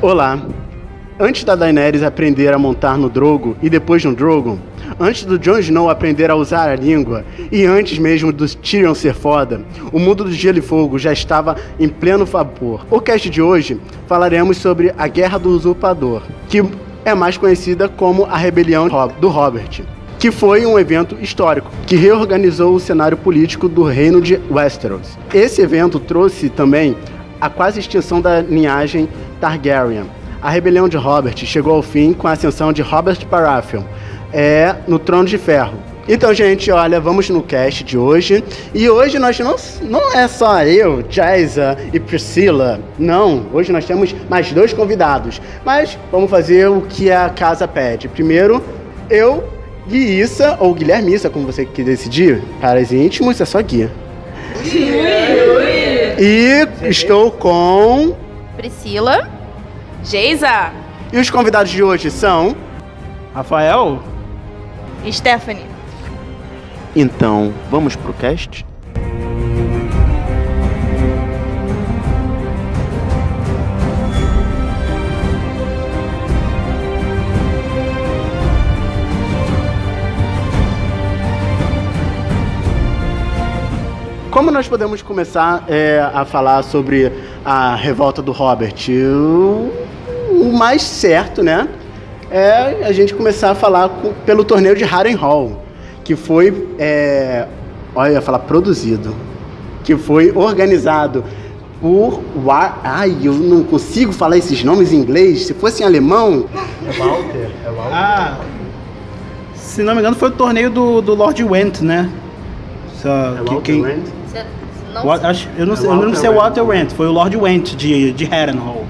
Olá. Antes da Daenerys aprender a montar no Drogo e depois no Drogon, antes do Jon Snow aprender a usar a língua e antes mesmo do Tyrion ser foda, o mundo do Gelo e Fogo já estava em pleno vapor. O cast de hoje falaremos sobre a Guerra do Usurpador, que é mais conhecida como a Rebelião do Robert, que foi um evento histórico que reorganizou o cenário político do reino de Westeros. Esse evento trouxe também a quase extinção da linhagem Targaryen. A rebelião de Robert chegou ao fim com a ascensão de Robert Baratheon no Trono de Ferro. Então, gente, olha, vamos no cast de hoje. E hoje nós não é só eu, Jaisa e Priscila. Não, hoje nós temos mais 2 convidados. Mas vamos fazer o que a casa pede. Primeiro, eu, Guiissa, ou Guilhermissa, como você quer decidir. Para os íntimos, é só Gui. E estou com... Priscila. Geisa. E os convidados de hoje são... Rafael. Stephanie. Então, vamos pro cast? Como nós podemos começar a falar sobre a revolta do Robert? O mais certo, né, é a gente começar a falar pelo torneio de Harrenhal, que foi, olha, eu ia falar produzido, que foi organizado por... Ai, eu não consigo falar esses nomes em inglês, se fosse em alemão... É Walter. Ah, se não me engano foi o torneio do Lord Went, né? Walter Went? Eu não lembro se é o Walter Went, foi o Lord Went de Harrenhal,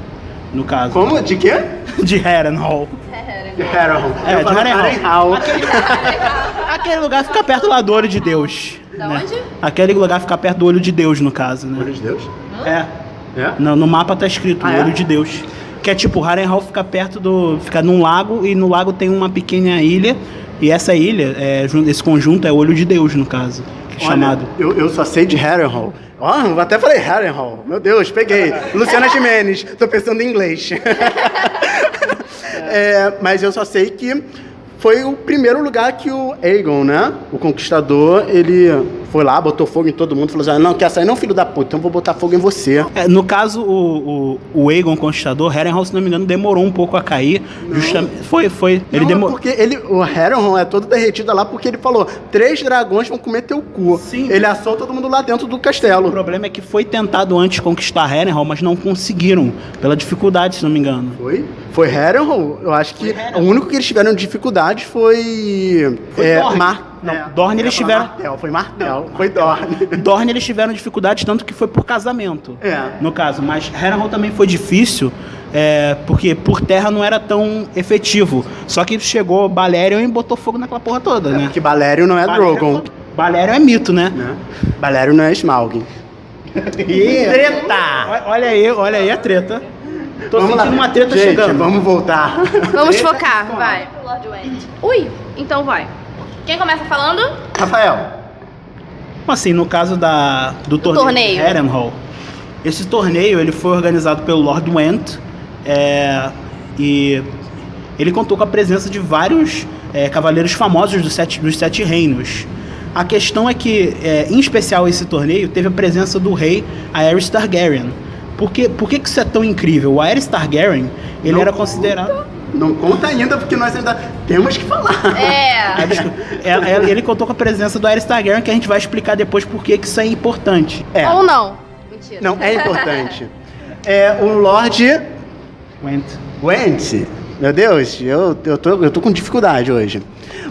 no caso. Como? De quê? De Harrenhal. De Harrenhal. De Harrenhal. Aquele lugar fica perto lá do olho de Deus. Da né? onde? Aquele lugar fica perto do olho de Deus, no caso, né? Olho de Deus? É. É? No mapa tá escrito Ah, olho é? de Deus. Que é tipo, Harrenhal fica perto fica num lago, e no lago tem uma pequena ilha. E essa ilha, esse conjunto é olho de Deus, no caso. Que é chamado. Eu só sei de Harrenhal. Ó, até falei Harrenhal. Meu Deus, peguei. Luciana Gimenez. Tô pensando em inglês. Mas eu só sei que foi o primeiro lugar que o Aegon, né? O Conquistador, ele foi lá, botou fogo em todo mundo, falou assim, não, quer sair não, filho da puta, então vou botar fogo em você. No caso, o Aegon Conquistador, Harrenhal, se não me engano, demorou um pouco a cair. Justamente, foi. Ele demorou. Porque o Harrenhal é todo derretido lá porque ele falou, 3 dragões vão comer teu cu. Sim. Ele assou todo mundo lá dentro do castelo. O problema é que foi tentado antes conquistar Harrenhal, mas não conseguiram, pela dificuldade, se não me engano. Foi Harrenhal? Eu acho que o único que eles tiveram dificuldade foi Dorne. Dorne eles tiveram... Martel, foi Martel, foi Dorne. Dorne eles tiveram dificuldade, tanto que foi por casamento, no caso. Mas Harrenhal também foi difícil, porque por terra não era tão efetivo. Só que chegou Balerion e botou fogo naquela porra toda, né? Porque Balerion não é Drogon. Balerion é mito, né? Balerion não é Smaug. Treta! Olha aí a treta. Tô Vamos sentindo lá. uma treta Gente, chegando. Vamos voltar. Vamos focar, vai. Lord Went. Ui, então vai. Quem começa falando? Rafael. Assim, no caso do torneio de Harrenhal, esse torneio ele foi organizado pelo Lord Went, e ele contou com a presença de vários cavaleiros famosos dos sete reinos. A questão é que, em especial esse torneio, teve a presença do rei Aerys Targaryen. Por que isso é tão incrível? O Aerys Targaryen, ele era considerado... Não conta ainda, porque nós ainda temos que falar. Ele contou com a presença do Aerys Targaryen, que a gente vai explicar depois por que isso é importante. Ou não? Mentira. Não, é importante. O Lord... Went. Meu Deus, eu tô com dificuldade hoje.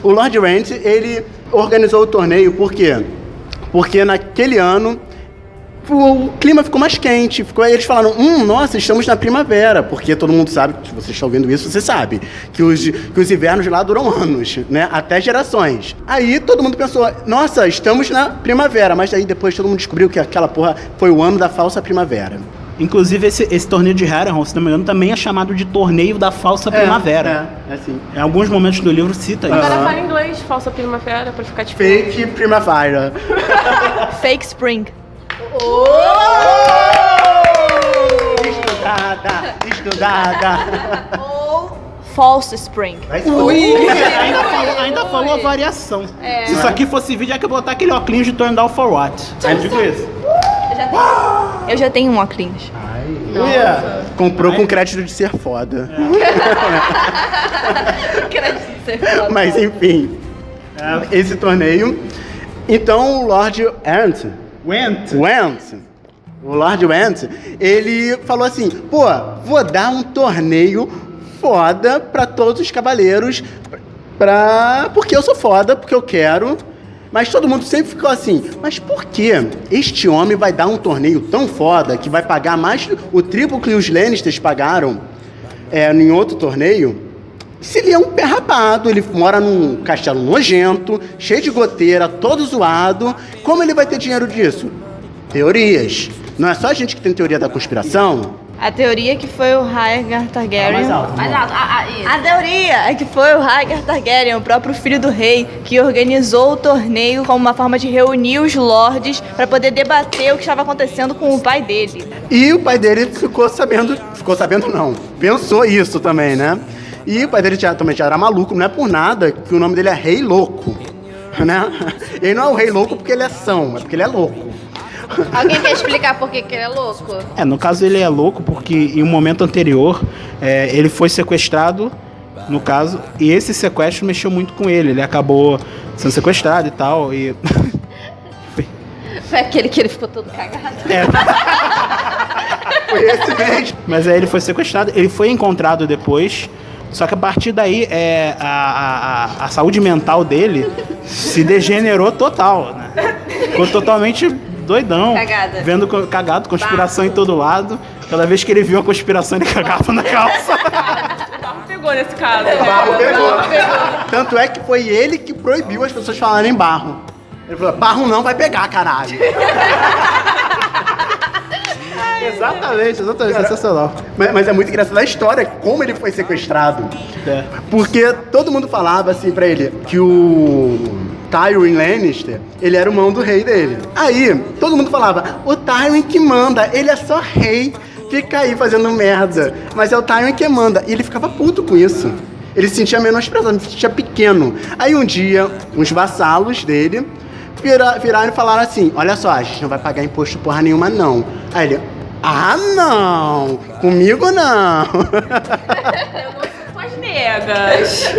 O Lord Went, ele organizou o torneio, por quê? Porque naquele ano... o clima ficou mais quente, eles falaram, nossa, estamos na primavera, porque todo mundo sabe, se você está ouvindo isso, você sabe, que os invernos lá duram anos, né, até gerações. Aí todo mundo pensou, nossa, estamos na primavera, mas aí depois todo mundo descobriu que aquela porra foi o ano da falsa primavera. Inclusive esse torneio de Harrenhal, se não me engano, também é chamado de torneio da falsa primavera. É assim. Em alguns momentos do livro cita isso. Agora fala em inglês, falsa primavera, pra ficar tipo... Fake primavera. Fake spring. estudada, estudada. Ou False Spring. Ainda falou a variação. Se isso aqui fosse vídeo, é que eu botar aquele óculos de turn down for what? É tipo isso. Eu já tenho um óculos. Comprou com crédito de ser foda. Mas enfim, esse torneio. Então o Lord o Lord Went, ele falou assim: pô, vou dar um torneio foda pra todos os cavaleiros, porque eu sou foda, porque eu quero. Mas todo mundo sempre ficou assim: mas por que este homem vai dar um torneio tão foda que vai pagar mais o triplo que os Lannisters pagaram em outro torneio? Se ele é um pé rapado, ele mora num castelo nojento, cheio de goteira, todo zoado, como ele vai ter dinheiro disso? Teorias. Não é só a gente que tem teoria da conspiração? A teoria que foi o Rhaegar Targaryen. Mais alto. A teoria é que foi o Rhaegar Targaryen, o próprio filho do rei, que organizou o torneio como uma forma de reunir os lords para poder debater o que estava acontecendo com o pai dele. E o pai dele pensou isso também, né? E o pai dele também já era maluco, não é por nada que o nome dele é Rei Louco, né? Ele não é o Rei Louco porque ele é são, é porque ele é louco. Alguém quer explicar por que ele é louco? No caso ele é louco porque em um momento anterior ele foi sequestrado, no caso, e esse sequestro mexeu muito com ele. Ele acabou sendo sequestrado e tal, e... Foi aquele que ele ficou todo cagado. Foi esse mesmo. Mas aí ele foi sequestrado, ele foi encontrado depois, só que a partir daí a saúde mental dele se degenerou total, né? Ficou totalmente doidão. Cagado, conspiração em todo lado. Cada vez que ele viu a conspiração, ele cagava na calça. Pegou nesse caso. Barro pegou. Tanto é que foi ele que proibiu as pessoas falarem barro. Ele falou: barro não vai pegar, caralho. Exatamente, sensacional. Mas é muito engraçado a história, como ele foi sequestrado. Porque todo mundo falava assim pra ele que o Tywin Lannister, ele era o mão do rei dele. Aí, todo mundo falava: o Tywin que manda, ele é só rei, fica aí fazendo merda. Mas é o Tywin que manda. E ele ficava puto com isso. Ele se sentia menosprezado, se sentia pequeno. Aí um dia, uns vassalos dele viraram e falaram assim: olha só, a gente não vai pagar imposto porra nenhuma não. Aí ele: ah, não, comigo não. Eu não sou com as negas.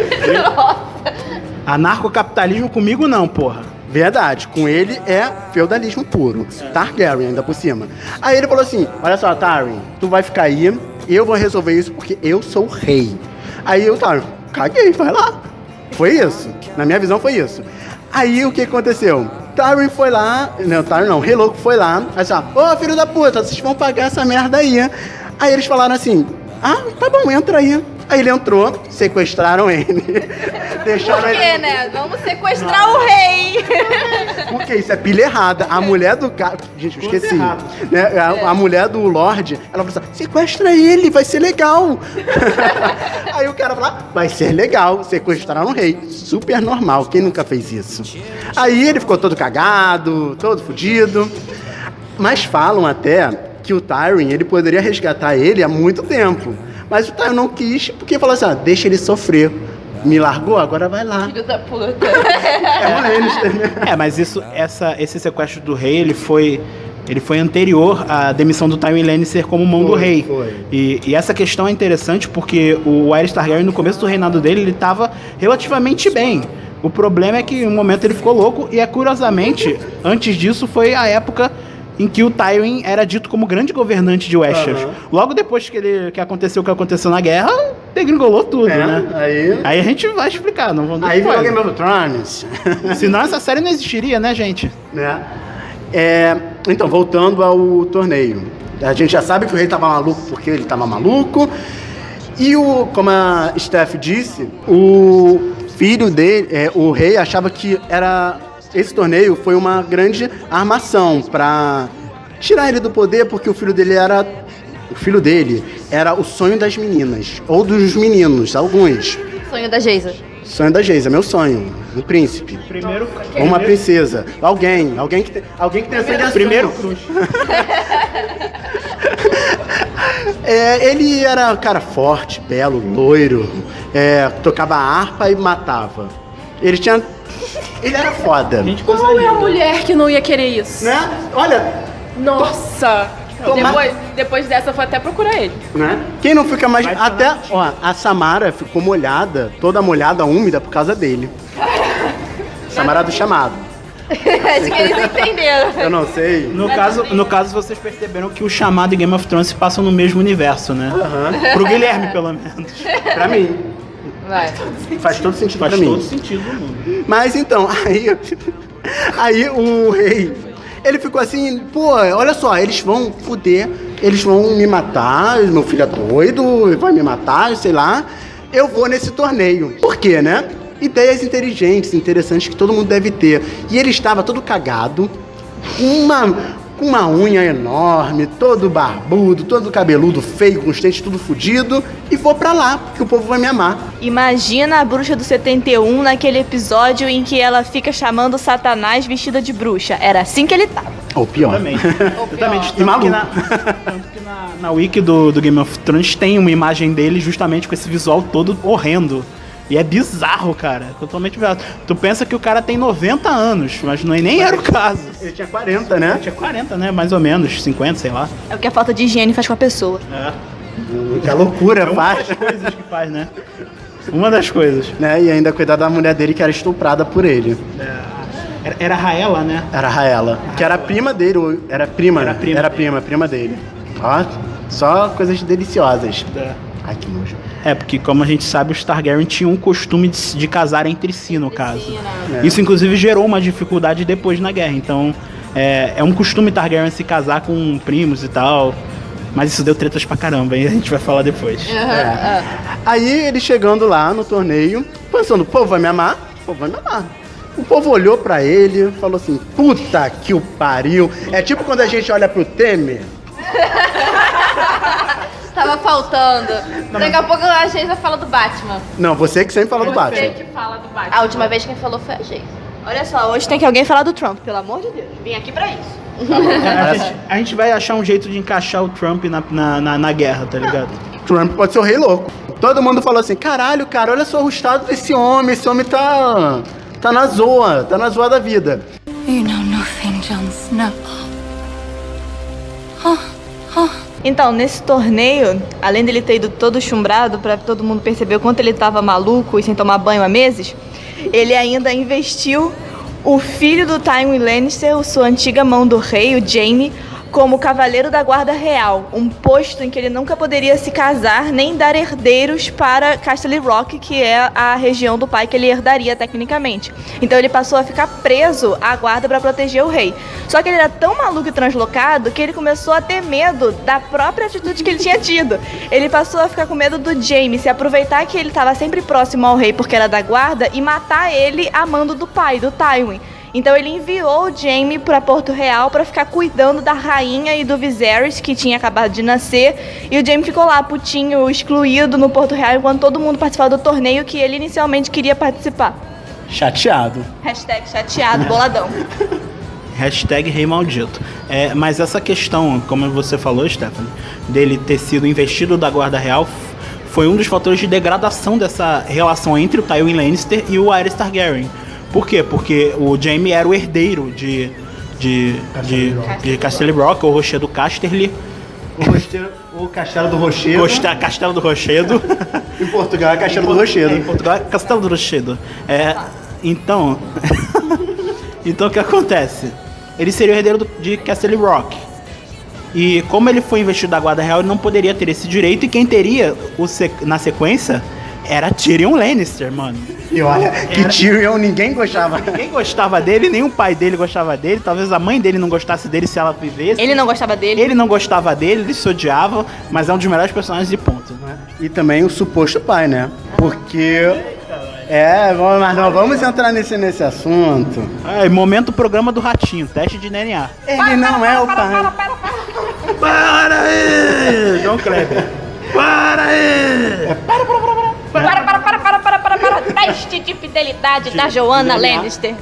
Anarcocapitalismo comigo não, porra. Verdade, com ele é feudalismo puro. Targaryen, ainda por cima. Aí ele falou assim: olha só, Tywin, tu vai ficar aí, eu vou resolver isso porque eu sou o rei. Aí o Tywin: caguei, vai lá. Foi isso, na minha visão foi isso. Aí o que aconteceu? Tywin foi lá, não, Tywin não, o Rei Louco foi lá, assim, ô filho da puta, vocês vão pagar essa merda aí. Aí eles falaram assim: ah, tá bom, entra aí. Aí ele entrou, sequestraram ele. Deixaram Por quê, ele... né? Vamos sequestrar o rei. Porque isso é pilha errada. A mulher do cara... Gente, eu esqueci. Né? A mulher do Lorde, ela falou assim: sequestra ele, vai ser legal. Aí o cara falou: vai ser legal, sequestraram o rei. Super normal, quem nunca fez isso? Aí ele ficou todo cagado, todo fudido. Mas falam até que o Tywin, ele poderia resgatar ele há muito tempo. Mas o Tywin não quis, porque falou assim: deixa ele sofrer. Me largou, agora vai lá. Filho da puta. É um Lannister, né? Mas esse sequestro do rei, ele foi anterior à demissão do Tywin Lannister como mão do rei. E essa questão é interessante porque o Aerys Targaryen, no começo do reinado dele, ele estava relativamente bem. O problema é que em um momento ele ficou louco e, curiosamente, antes disso foi a época em que o Tywin era dito como grande governante de Westeros. Logo depois que aconteceu o que aconteceu na guerra, degringolou tudo, né? Aí a gente vai explicar, não vamos... Aí virou Game of Thrones. Senão essa série não existiria, né, gente? Né? Então, voltando ao torneio. A gente já sabe que o rei tava maluco porque ele tava maluco. E como a Steph disse, o filho dele, o rei, achava que esse torneio foi uma grande armação para tirar ele do poder, porque o filho dele era o sonho das meninas, ou dos meninos, alguns. Sonho da Geisa. Sonho da Geisa, meu sonho, um príncipe. Ou uma princesa, alguém que tem sangue azul. Primeiro cruz. Ele era um cara forte, belo, loiro, tocava harpa e matava. Ele era foda. Qual é a mulher que não ia querer isso? Né? Olha, Nossa! Depois dessa eu vou até procurar ele. né? Quem não fica mais... Vai Até, ó, a Samara ficou molhada, toda molhada, úmida por causa dele. Samara do chamado. Acho que eles entenderam. Eu não sei. No caso, vocês perceberam que o chamado e Game of Thrones se passam no mesmo universo, né? Pro Guilherme, pelo menos. Pra mim. Vai. Faz todo sentido Faz pra mim. todo sentido no mundo. Mas então, aí o rei, ele ficou assim, pô, olha só, eles vão foder, eles vão me matar, meu filho é doido, vai me matar, sei lá, eu vou nesse torneio. Por quê, né? Ideias inteligentes, interessantes que todo mundo deve ter. E ele estava todo cagado, com uma unha enorme, todo barbudo, todo cabeludo, feio, com os dentes tudo fudido, e vou pra lá, porque o povo vai me amar. Imagina a bruxa do 71 naquele episódio em que ela fica chamando Satanás vestida de bruxa. Era assim que ele tava. Ou pior. Exatamente. E maluco. Tanto que na wiki do Game of Thrones tem uma imagem dele justamente com esse visual todo horrendo. E é bizarro, cara. Totalmente bizarro. Tu pensa que o cara tem 90 anos, mas nem era o caso. Ele tinha 40, né? Ele tinha 40, né? Mais ou menos, 50, sei lá. É o que a falta de higiene faz com a pessoa. Que loucura Uma faz. das coisas que faz, né? Uma das coisas. Né? E ainda cuidar da mulher dele que era estuprada por ele. Era Raela, né? Era a Raela. Que era prima dele. Era prima dele. Ó, só coisas deliciosas. Ai, que nojo. Porque como a gente sabe, os Targaryen tinham um costume de casar entre si, no caso. Isso, inclusive, gerou uma dificuldade depois na guerra. Então, é um costume Targaryen se casar com primos e tal. Mas isso deu tretas pra caramba, e a gente vai falar depois. Aí ele chegando lá no torneio, pensando, o povo vai me amar? O povo vai me amar. O povo olhou pra ele, falou assim, puta que o pariu. É tipo quando a gente olha pro Temer. Tava faltando. Daqui a pouco a gente vai falar do Batman. Não, você que sempre fala do Você Batman. que fala do Batman. A última vez quem falou foi a gente. Olha só, hoje tem que alguém falar do Trump, pelo amor de Deus. Vim aqui pra isso. A gente vai achar um jeito de encaixar o Trump na guerra, tá ligado? Trump pode ser o rei louco. Todo mundo falou assim, caralho, cara, olha só o estado desse homem. Esse homem tá na zoa da vida. You know nothing, Jon Snow. Então, nesse torneio, além dele ter ido todo chumbrado pra todo mundo perceber o quanto ele tava maluco e sem tomar banho há meses, ele ainda investiu o filho do Tywin Lannister, sua antiga mão do rei, o Jaime, como cavaleiro da guarda real, um posto em que ele nunca poderia se casar nem dar herdeiros para Castle Rock, que é a região do pai que ele herdaria tecnicamente. Então ele passou a ficar preso à guarda para proteger o rei. Só que ele era tão maluco e translocado que ele começou a ter medo da própria atitude que ele tinha tido. Ele passou a ficar com medo do Jaime, se aproveitar que ele estava sempre próximo ao rei porque era da guarda e matar ele a mando do pai, do Tywin. Então ele enviou o Jaime para Porto Real para ficar cuidando da rainha e do Viserys, que tinha acabado de nascer. E o Jaime ficou lá, putinho, excluído no Porto Real, enquanto todo mundo participava do torneio que ele inicialmente queria participar. Chateado. Hashtag chateado, boladão. Hashtag rei maldito. Mas essa questão, como você falou, Stephanie, dele ter sido investido da guarda real, foi um dos fatores de degradação dessa relação entre o Tywin Lannister e o Aerys Targaryen. Por quê? Porque o Jaime era o herdeiro de Castle Rock, ou Rochedo Casterly. O Castelo do Rochedo. Castelo do Rochedo. Em Portugal é Castelo do Rochedo. Em Portugal é Castelo do Rochedo. Então o que acontece? Ele seria o herdeiro de Castle Rock. E como ele foi investido da guarda real, ele não poderia ter esse direito. E quem teria na sequência era Tyrion Lannister, mano. E olha, que Tyrion ninguém gostava. Ninguém gostava dele, nem o pai dele gostava dele. Talvez a mãe dele não gostasse dele se ela vivesse. Ele não gostava dele. Ele não gostava dele, eles se odiavam, mas é um dos melhores personagens de ponto, né? E também o suposto pai, né? Porque... mas não vamos entrar nesse assunto. Momento programa do Ratinho, teste de DNA. Ele não é o pai. Para aí! João Kleber. Para aí! Para. Teste de fidelidade da Joanna Lannister.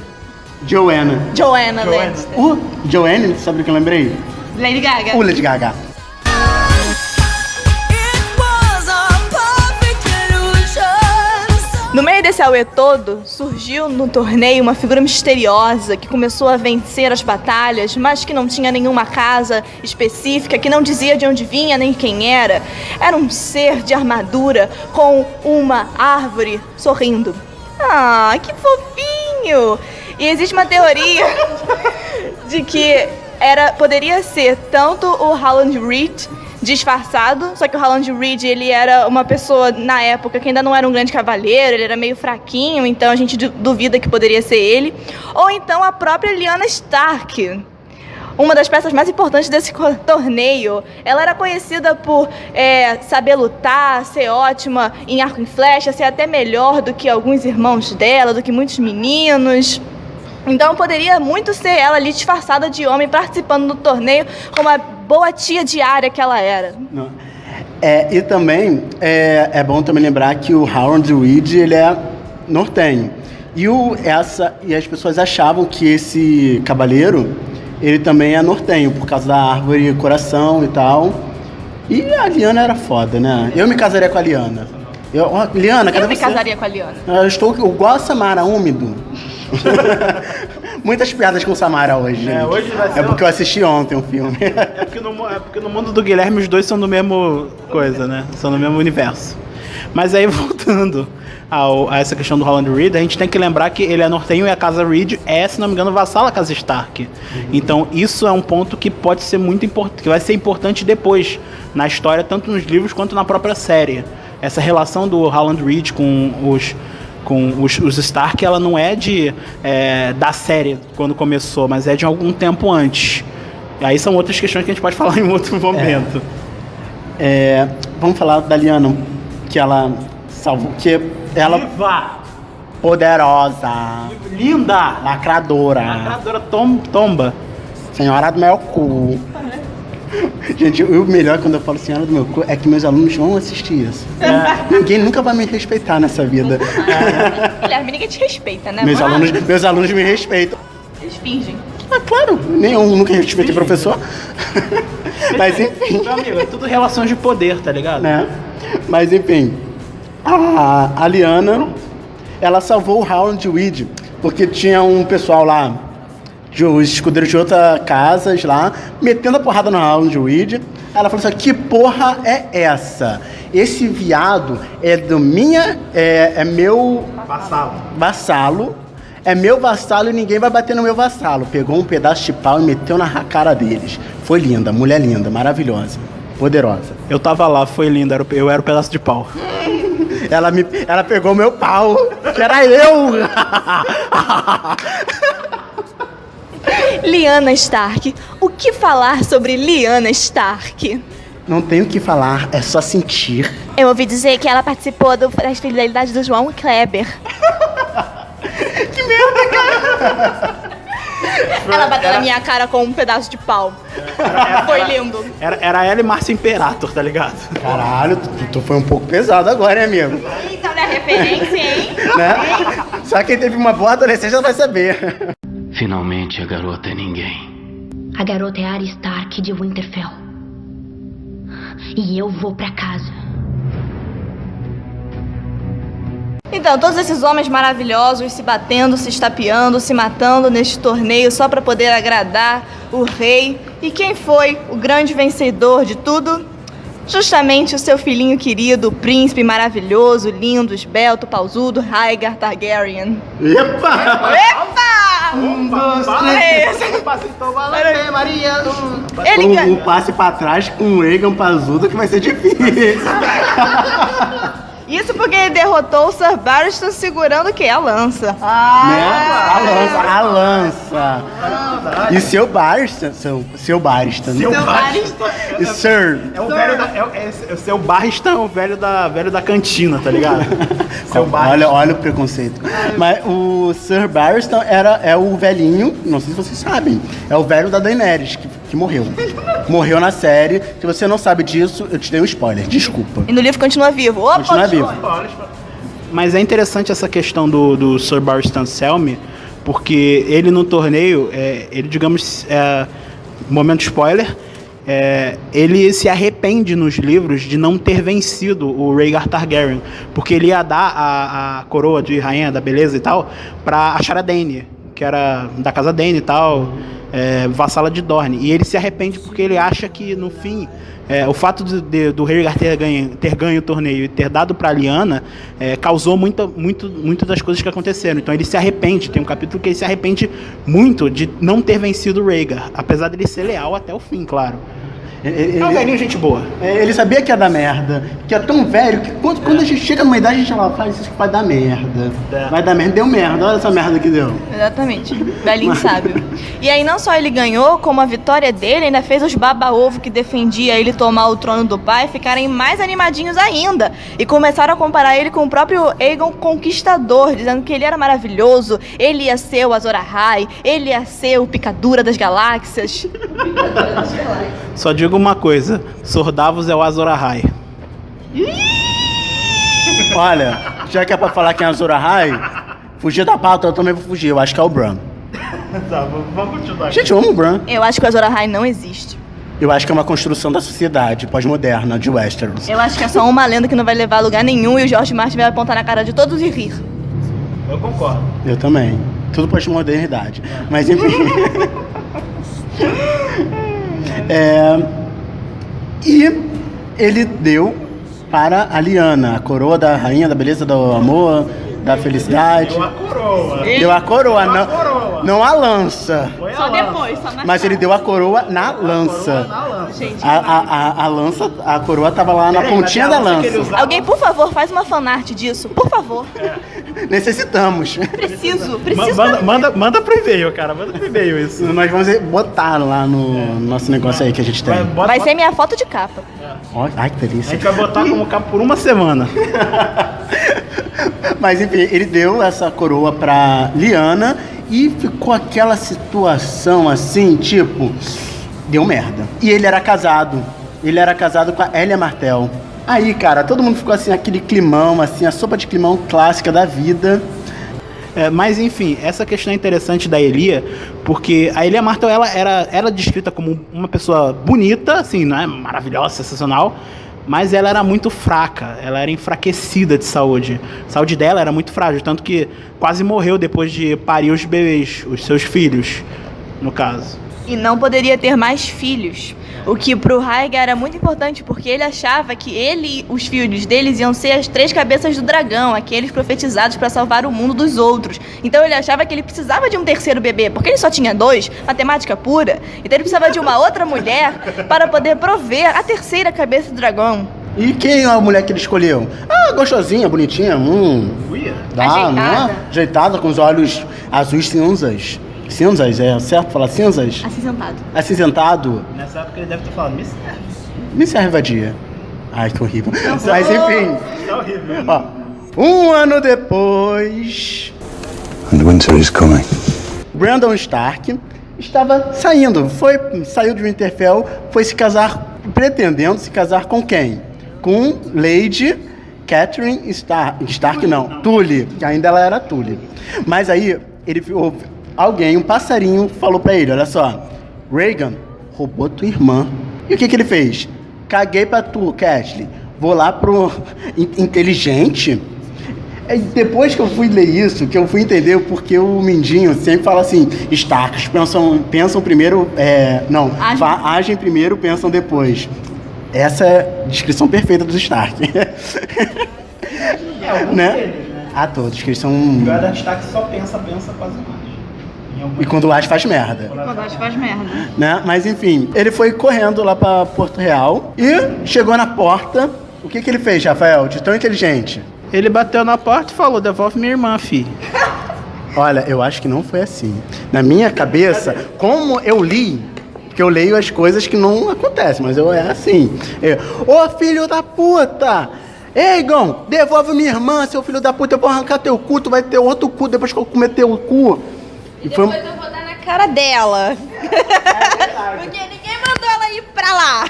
Joanna Lannister. Joanna, sabe o que eu lembrei? Lady Gaga. Lady Gaga. No meio desse auê todo, surgiu no torneio uma figura misteriosa que começou a vencer as batalhas, mas que não tinha nenhuma casa específica, que não dizia de onde vinha nem quem era. Era um ser de armadura com uma árvore sorrindo. Ah, que fofinho! E existe uma teoria de que poderia ser tanto o Howland Reed disfarçado, só que o Howland Reed, ele era uma pessoa, na época, que ainda não era um grande cavaleiro, ele era meio fraquinho, então a gente duvida que poderia ser ele. Ou então a própria Lyanna Stark, uma das peças mais importantes desse torneio. Ela era conhecida por saber lutar, ser ótima em arco e flecha, ser até melhor do que alguns irmãos dela, do que muitos meninos. Então poderia muito ser ela ali disfarçada de homem, participando do torneio como a boa tia diária que ela era. E também é bom também lembrar que o Howland Reed, ele é nortenho. E as pessoas achavam que esse cavaleiro, ele também é nortenho, por causa da árvore coração e tal. E a Lyanna era foda, né? Eu me casaria com a Lyanna. Lyanna, cadê você? Eu me casaria com a Lyanna. Eu estou igual a Samara, úmido. Muitas piadas com Samara hoje, gente. Hoje vai ser porque eu assisti ontem um filme. É porque no mundo do Guilherme os dois são do mesmo coisa, né? São do mesmo universo. Mas aí, voltando a essa questão do Howland Reed, a gente tem que lembrar que ele é nortenho e a casa Reed é, se não me engano, vassala a casa Stark. Então isso é um ponto que pode ser muito importante, que vai ser importante depois na história, tanto nos livros quanto na própria série. Essa relação do Howland Reed com os Stark, ela não é da série quando começou, mas é de algum tempo antes. E aí são outras questões que a gente pode falar em outro momento. Vamos falar da Lyanna, que ela salvou, que ela Viva! Poderosa, Linda! lacradora, Tomba. senhora do meu cu. Gente, o melhor quando eu falo senhora do meu cu é que meus alunos vão assistir isso. Ninguém nunca vai me respeitar nessa vida. Guilherme, ninguém te respeita, né? Meus alunos me respeitam. Eles fingem. Claro, nenhum nunca respeitei professor. Mas enfim. Meu amigo, é tudo relações de poder, tá ligado? Né? Mas enfim, a Lyanna, ela salvou o Howland Reed, porque tinha um pessoal lá, os escudeiros de outras casas lá, metendo a porrada no Howland Reed. Ela falou assim: que porra é essa? Esse viado é meu vassalo. É meu vassalo e ninguém vai bater no meu vassalo. Pegou um pedaço de pau e meteu na cara deles. Foi linda, mulher linda, maravilhosa, poderosa. Eu tava lá, foi linda, eu era o pedaço de pau. Ela pegou meu pau, que era eu. Lyanna Stark. O que falar sobre Lyanna Stark? Não tenho o que falar, é só sentir. Eu ouvi dizer que ela participou das fidelidades do João Kleber. Que merda, cara! Ela bateu na minha cara com um pedaço de pau. Foi lindo. Era ela e Márcio Imperator, tá ligado? Caralho, tu foi um pouco pesado agora, hein, amigo? Então, né, referência, hein? Né? Só quem teve uma boa adolescência vai saber. Finalmente a garota é ninguém. A garota é Arya Stark de Winterfell. E eu vou pra casa. Então, todos esses homens maravilhosos se batendo, se estapeando, se matando neste torneio só para poder agradar o rei. E quem foi o grande vencedor de tudo? Justamente o seu filhinho querido, o príncipe maravilhoso, lindo, esbelto, pausudo, Rhaegar Targaryen. Epa! Epa! Um passe pra trás com o Aegon Pazuda que vai ser difícil. Isso porque ele derrotou o Sir Barristan segurando o quê? A lança. Né? A lança. E seu Barristan. Seu Barristan. E Sir. É o velho o seu Barristan é o velho da cantina, tá ligado? Olha o preconceito. Mas o Sir Barristan é o velhinho, não sei se vocês sabem, é o velho da Daenerys, que morreu. Morreu na série. Se você não sabe disso, eu te dei um spoiler, desculpa. E no livro continua vivo. Opa, continua vivo. Mas é interessante essa questão do Sir Barristan Selmy, porque ele no torneio, ele, digamos, momento spoiler, ele se arrepende nos livros de não ter vencido o Rhaegar Targaryen, porque ele ia dar a coroa de rainha da beleza e tal pra Ashara Dayne, que era da casa Dayne e tal, vassala de Dorne. E ele se arrepende porque ele acha que, no fim, o fato do Rhaegar ter ganho o torneio e ter dado pra Lyanna causou muito das coisas que aconteceram. Então ele se arrepende, tem um capítulo que ele se arrepende muito de não ter vencido o Rhaegar, apesar dele ser leal até o fim, claro. É um velhinho gente boa. Ele sabia que ia dar merda, que é tão velho que quando a gente chega numa idade a gente faz isso que vai dar merda. Vai dar merda, deu merda, olha essa merda que deu. Exatamente, velhinho sábio. E aí não só ele ganhou, como a vitória dele ainda fez os baba-ovo que defendia ele tomar o trono do pai ficarem mais animadinhos ainda. E começaram a comparar ele com o próprio Aegon Conquistador, dizendo que ele era maravilhoso, ele ia ser o Azor Ahai, ele ia ser o Picadura das Galáxias. Só digo uma coisa, Sordavos é o Azor Ahai. Olha, já que é pra falar quem é Azor Ahai, fugir da pauta eu também vou fugir, eu acho que é o Bran. Tá, vamos continuar. Gente, eu amo o Bran. Eu acho que o Azor Ahai não existe. Eu acho que é uma construção da sociedade pós-moderna de Westeros. Eu acho que é só uma lenda que não vai levar a lugar nenhum e o George Martin vai apontar na cara de todos e rir. Eu concordo. Eu também. Tudo pós-modernidade. Mas enfim. E ele deu para a Lyanna a coroa da rainha da beleza, do amor, da felicidade. Deu a coroa. Deu a coroa, não a lança. Só depois, só mais Mas ele deu a coroa na lança. Gente, A lança, a coroa tava lá na pontinha da lança. alguém, por favor, faz uma fanart disso. Por favor. Necessitamos. Preciso. Manda pro e-mail, cara. Manda pro e-mail isso. Nós vamos botar lá no nosso negócio aí que a gente tem. Vai ser minha foto de capa. Ai, que A delícia. gente vai botar como capa por uma semana. Mas enfim, ele deu essa coroa pra Lyanna e ficou aquela situação assim, tipo, deu merda. E ele era casado com a Elia Martell. Aí, cara, todo mundo ficou assim, aquele climão, assim, a sopa de climão clássica da vida. Mas enfim, essa questão é interessante da Elia, porque a Elia Martell ela era descrita como uma pessoa bonita, assim, não é maravilhosa, sensacional, mas ela era muito fraca, ela era enfraquecida de saúde. A saúde dela era muito frágil, tanto que quase morreu depois de parir os bebês, os seus filhos, no caso. E não poderia ter mais filhos. O que pro Rhaegar era muito importante, porque ele achava que ele e os filhos deles iam ser as 3 cabeças do dragão, aqueles profetizados para salvar o mundo dos outros. Então ele achava que ele precisava de um terceiro bebê, porque ele só tinha 2, matemática pura. Então ele precisava de uma outra mulher para poder prover a terceira cabeça do dragão. E quem é a mulher que ele escolheu? Ah, gostosinha, bonitinha, dá, Ajeitada. né? Ajeitada, com os olhos azuis cinzas. Cinzas, é certo falar cinzas? Acinzentado. Acinzentado. Nessa época ele deve ter falado, me serve. Me serve, vadia. Ai, que horrível. Mas enfim. Tá horrível. Ó, 1 ano depois, And winter is coming. Brandon Stark estava saiu de Winterfell, foi se casar, pretendendo se casar com quem? Com Lady Catelyn Stark não, Tully, que ainda ela era Tully. Mas aí, um passarinho falou pra ele, olha só, Rhaegar roubou tua irmã. E o que ele fez? Caguei pra tu, Catelyn, vou lá pro inteligente. Depois que eu fui ler isso, que eu fui entender porque o Mindinho sempre fala assim, Starks pensam primeiro, agem primeiro, pensam depois. Essa é a descrição perfeita dos Stark. Né? Deles, né? A todos, que eles são... O Eddard Stark só pensa quase mais. E quando age faz merda. Né? Mas enfim, ele foi correndo lá pra Porto Real e chegou na porta. O que ele fez, Rafael, de tão inteligente? Ele bateu na porta e falou, devolve minha irmã, filho. Olha, eu acho que não foi assim. Na minha cabeça, como eu li, porque eu leio as coisas que não acontecem, mas é assim. Ô filho da puta! Aegon, devolve minha irmã, seu filho da puta, eu vou arrancar teu cu, tu vai ter outro cu depois que eu comer teu cu. E depois eu vou dar na cara dela. Porque ninguém mandou ela ir pra lá.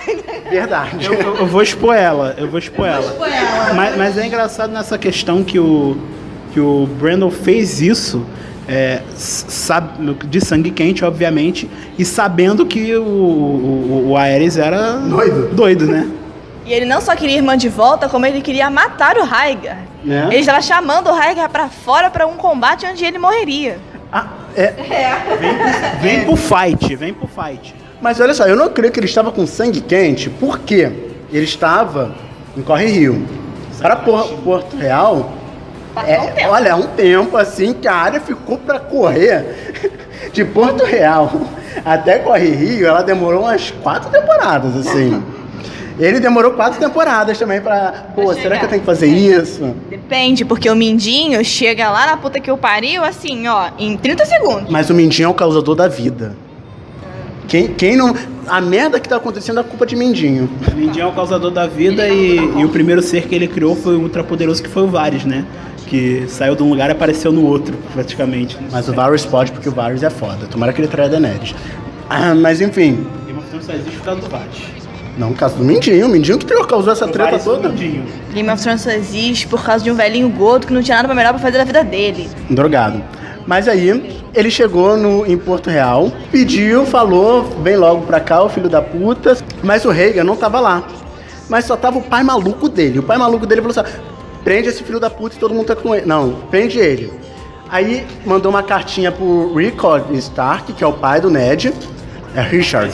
Verdade. Eu vou expor ela, Mas é engraçado nessa questão que o Brandon fez isso de sangue quente, obviamente, e sabendo que o Aerys era doido, né? E ele não só queria a irmã de volta, como ele queria matar o Rhaegar. Ele estava chamando o Rhaegar pra fora pra um combate onde ele morreria. Vem pro fight. Mas olha só, eu não creio que ele estava com sangue quente, porque ele estava em Corre Rio. Para Porto Real, olha, um tempo assim que a área ficou para correr de Porto Real até Corre Rio, ela demorou umas 4 temporadas, assim. Ele demorou 4 temporadas também pra... será que eu tenho que fazer isso? Depende, porque o Mindinho chega lá na puta que eu pariu, assim, ó, em 30 segundos. Mas o Mindinho é o causador da vida. Quem não... A merda que tá acontecendo é culpa de Mindinho. O Mindinho é o causador da vida e o primeiro ser que ele criou foi o ultrapoderoso, que foi o Varys, né? Que saiu de um lugar e apareceu no outro, praticamente. Mas o Varys pode, porque o Varys é foda. Tomara que ele traia a Daenerys. Mas enfim... Game of Thrones só existe por causa do Varys. Não, por causa do Mindinho. O Mindinho que causou essa treta toda. Game of Thrones só existe por causa de um velhinho gordo que não tinha nada melhor pra fazer da vida dele. Drogado. Mas aí, ele chegou em Porto Real, pediu, falou, vem logo pra cá, o filho da puta. Mas o Rhaegar não tava lá. Mas só tava o pai maluco dele. O pai maluco dele falou assim, prende esse filho da puta e todo mundo tá com ele. Não, prende ele. Aí, mandou uma cartinha pro Rickard Stark, que é o pai do Ned. É Richard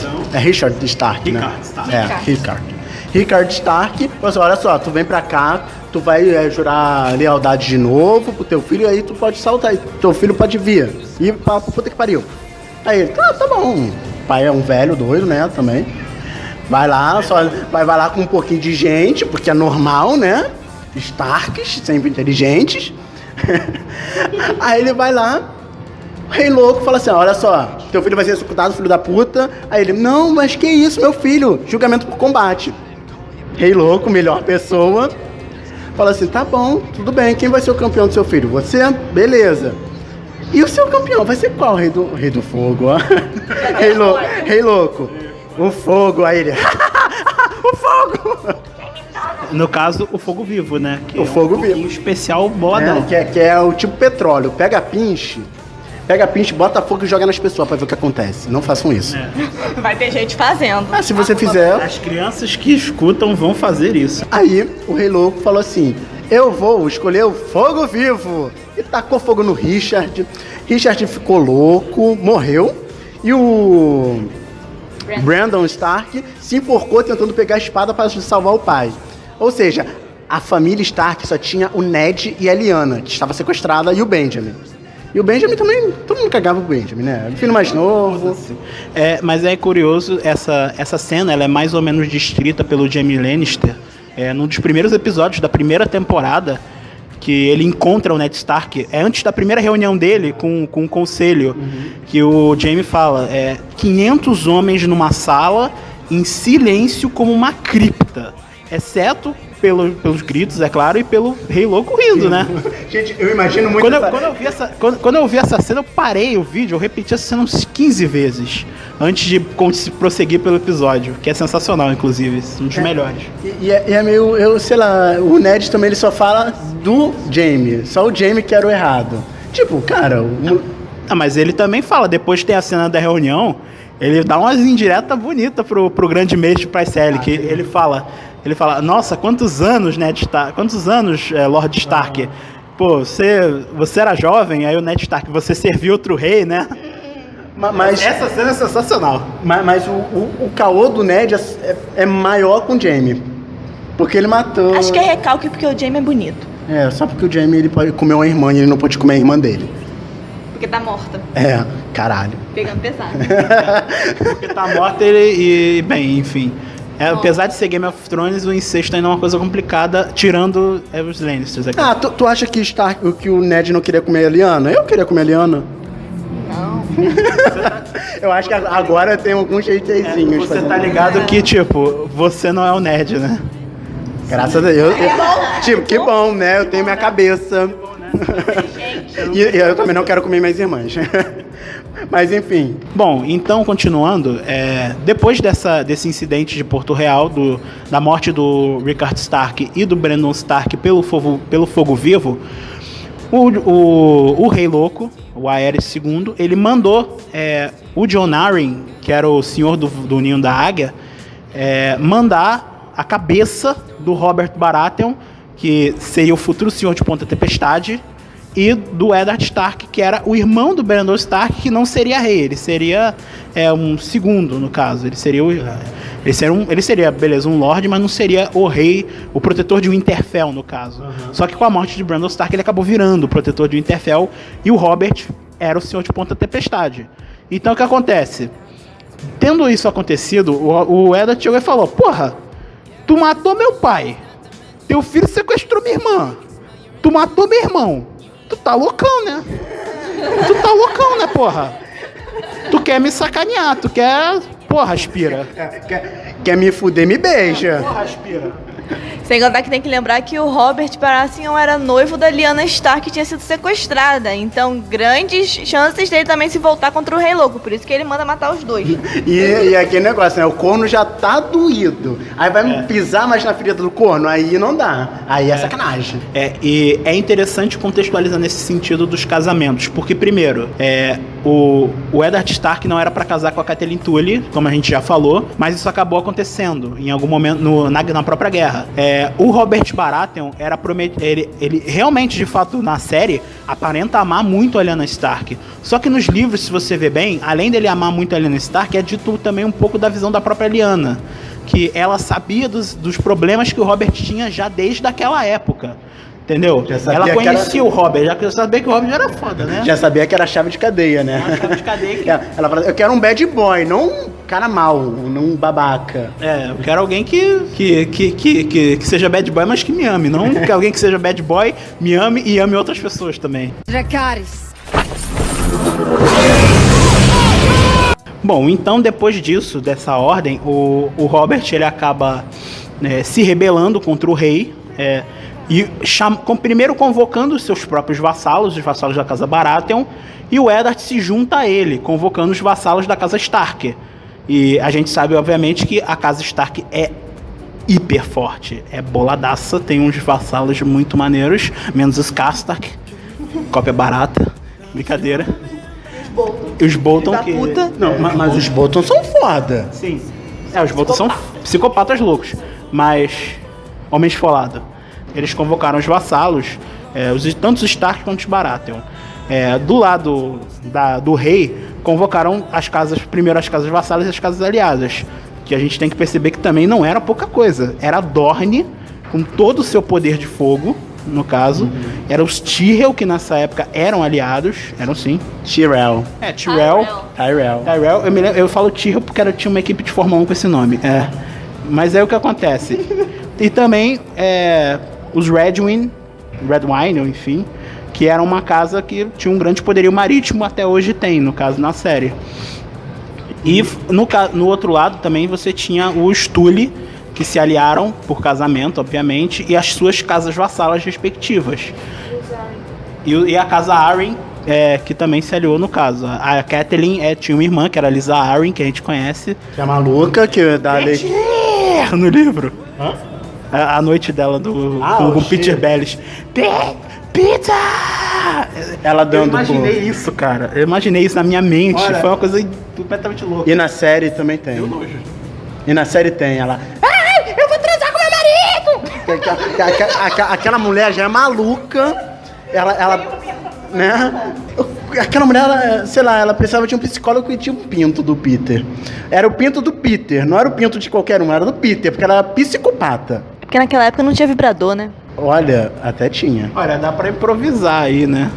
Stark, né? Rickard Stark. Falou assim, olha só, tu vem pra cá, tu vai jurar lealdade de novo pro teu filho, e aí tu pode saltar, teu filho pode vir. E pra puta que pariu. Aí ele, tá bom. O pai é um velho doido, né, também. Vai lá com um pouquinho de gente, porque é normal, né? Starks, sempre inteligentes. Aí ele vai lá, o Rei Louco fala assim, olha só, teu filho vai ser executado, filho da puta. Aí ele, não, mas que isso, meu filho? Julgamento por combate. Rei Louco, melhor pessoa, fala assim, tá bom, tudo bem, quem vai ser o campeão do seu filho? Você? Beleza. E o seu campeão vai ser qual? Rei do Fogo, ó. Rei Louco. O Fogo, aí ele, o Fogo! No caso, o fogo vivo, né? Que o fogo vivo. Especial boladão. Que é o tipo petróleo. Pega pinche, bota fogo e joga nas pessoas pra ver o que acontece. Não façam isso. Vai ter gente fazendo. Se você fizer... As crianças que escutam vão fazer isso. Aí, o Rei Louco falou assim, eu vou escolher o fogo vivo. E tacou fogo no Richard. Richard ficou louco, morreu. E o Brandon Stark se enforcou tentando pegar a espada para salvar o pai. Ou seja, a família Stark só tinha o Ned e a Lyanna, que estava sequestrada, e o Benjamin. E o Benjamin também, todo mundo cagava o Benjamin, né? O filho mais novo. Mas é curioso, essa cena ela é mais ou menos descrita pelo Jaime Lannister, num dos primeiros episódios da primeira temporada, que ele encontra o Ned Stark, antes da primeira reunião dele com o conselho, que o Jaime fala, 500 homens numa sala, em silêncio como uma cripta. Exceto pelos gritos, é claro, e pelo Rei Louco rindo, né? Gente, eu imagino muito... Quando eu vi essa cena, eu parei o vídeo, eu repeti essa cena uns 15 vezes, antes de prosseguir pelo episódio, que é sensacional, inclusive, um dos melhores. E é meio, sei lá, o Ned também ele só fala do Jaime, só o Jaime que era o errado. Tipo, cara... mas ele também fala, depois tem a cena da reunião, ele dá umas indiretas bonitas pro grande mestre Pycelle, que ele fala, nossa, quantos anos, Ned Stark, Lord Stark? Pô, você era jovem, aí o Ned Stark, você serviu outro rei, né? Mas essa cena é sensacional. Mas o caô do Ned é maior com o Jaime. Porque ele matou... Acho que é recalque porque o Jaime é bonito. Só porque o Jaime ele pode comer uma irmã e ele não pode comer a irmã dele. Porque tá morta. Caralho. Pegando pesado. Porque tá morta e bem, enfim... apesar de ser Game of Thrones, o incesto ainda é uma coisa complicada, tirando os Lannisters aqui. Tu acha que o Ned não queria comer a Lyanna? Eu queria comer a Lyanna. Não. Eu acho que agora tem alguns jeiteizinhos. Você tá ligado que, tipo, você não é o Ned, né? Graças a Deus. Tipo, que bom, né? Eu tenho minha cabeça. E eu também não quero comer minhas irmãs. Mas enfim. Bom, então continuando, depois desse incidente de Porto Real, da morte do Rickard Stark e do Brandon Stark pelo fogo vivo, O Rei Louco, o Aerys II, ele mandou o Jon Arryn, que era o senhor do Ninho da Águia, mandar a cabeça do Robert Baratheon, que seria o futuro senhor de Ponta Tempestade, e do Eddard Stark, que era o irmão do Brandon Stark, que não seria rei, ele seria um segundo, no caso. Ele seria, beleza, um lord, mas não seria o rei, o protetor de Winterfell, no caso. Só que com a morte de Brandon Stark, ele acabou virando o protetor de Winterfell, e o Robert era o senhor de Ponta Tempestade. Então, o que acontece? Tendo isso acontecido, o Eddard chegou e falou: porra, tu matou meu pai, teu filho sequestrou minha irmã, tu matou meu irmão. Tu tá loucão, né? Porra? Tu quer me sacanear, tu quer... Porra, aspira. Quer me fuder, me beija. Porra, aspira. Sem contar que tem que lembrar que o Robert Baratheon era noivo da Lyanna Stark, que tinha sido sequestrada. Então, grandes chances dele também se voltar contra o Rei Louco. Por isso que ele manda matar os dois. E aquele negócio, né? O corno já tá doído. Aí vai pisar mais na ferida do corno, aí não dá. Aí é sacanagem. E é interessante contextualizar nesse sentido dos casamentos. Porque, primeiro, o Eddard Stark não era pra casar com a Catelyn Tully, como a gente já falou, mas isso acabou acontecendo em algum momento na própria guerra. O Robert Baratheon era prometido. Ele realmente, de fato, na série, aparenta amar muito a Lyanna Stark. Só que nos livros, se você ver bem, além dele amar muito a Lyanna Stark, é dito também um pouco da visão da própria Lyanna. Que ela sabia dos problemas que o Robert tinha já desde aquela época. Entendeu? Ela conhecia o Robert, já sabia que o Robert era foda, né? Já sabia que era chave de cadeia, né? Era chave de cadeia. Ela falou: eu quero um bad boy, não um cara mau, não um babaca. Eu quero alguém que seja bad boy, mas que me ame. Não que alguém que seja bad boy, me ame e ame outras pessoas também. Dracarys. Bom, então depois disso, dessa ordem, o Robert ele acaba se rebelando contra o rei, e primeiro convocando os seus próprios vassalos, os vassalos da casa Baratheon, e o Eddard se junta a ele, convocando os vassalos da casa Stark. E a gente sabe, obviamente, que a casa Stark é hiper forte, é boladaça, tem uns vassalos muito maneiros, menos os Karstark, cópia barata, brincadeira. E os Bolton que... Não, mas os Bolton são foda. Sim. Os Bolton são psicopatas loucos, mas homens esfolados. Eles convocaram os vassalos, tanto os Stark quanto os Baratheon. Do lado do rei, convocaram primeiro as casas vassalas e as casas aliadas. Que a gente tem que perceber que também não era pouca coisa. Era Dorne, com todo o seu poder de fogo, no caso. Era os Tyrell, que nessa época eram aliados. Eram sim. Tyrell. Tyrell. Eu falo Tyrell porque tinha uma equipe de Fórmula 1 com esse nome. Mas é o que acontece. E também os Redwine, enfim, que era uma casa que tinha um grande poderio marítimo, até hoje tem, no caso, na série. E no outro lado também você tinha os Tully, que se aliaram por casamento, obviamente, e as suas casas vassalas respectivas. E a casa Arryn, que também se aliou no caso. A Catelyn tinha uma irmã, que era a Lysa Arryn, que a gente conhece. Que é maluca, que dá leite no livro. A noite dela com o Peter Bellis. Peter! Ela dando. Eu imaginei isso, cara. Eu imaginei isso na minha mente. Olha, foi uma coisa completamente louca. E na série também tem. E na série tem ela. Eu vou transar com meu marido! Aquela mulher já é maluca. Ela né? Aquela mulher, ela precisava de um psicólogo que tinha um pinto do Peter. Era o pinto do Peter, não era o pinto de qualquer um, era do Peter, porque ela era psicopata. Porque naquela época não tinha vibrador, né? Olha, até tinha. Olha, dá pra improvisar aí, né?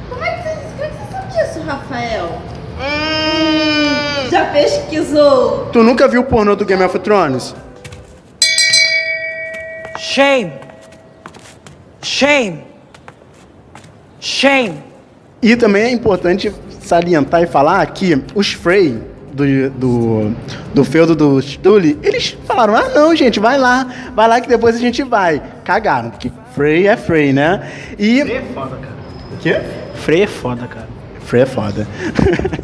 Como é que você sabe disso, Rafael? Já pesquisou? Tu nunca viu o pornô do Game of Thrones? Shame! Shame! Shame! E também é importante salientar e falar que os Frey do feudo dos Tully, eles falaram: não, gente, vai lá que depois a gente vai. Cagaram, porque Frey é Frey, né? E... Frey é foda, cara. O quê? Frey é foda, cara. Frey é foda.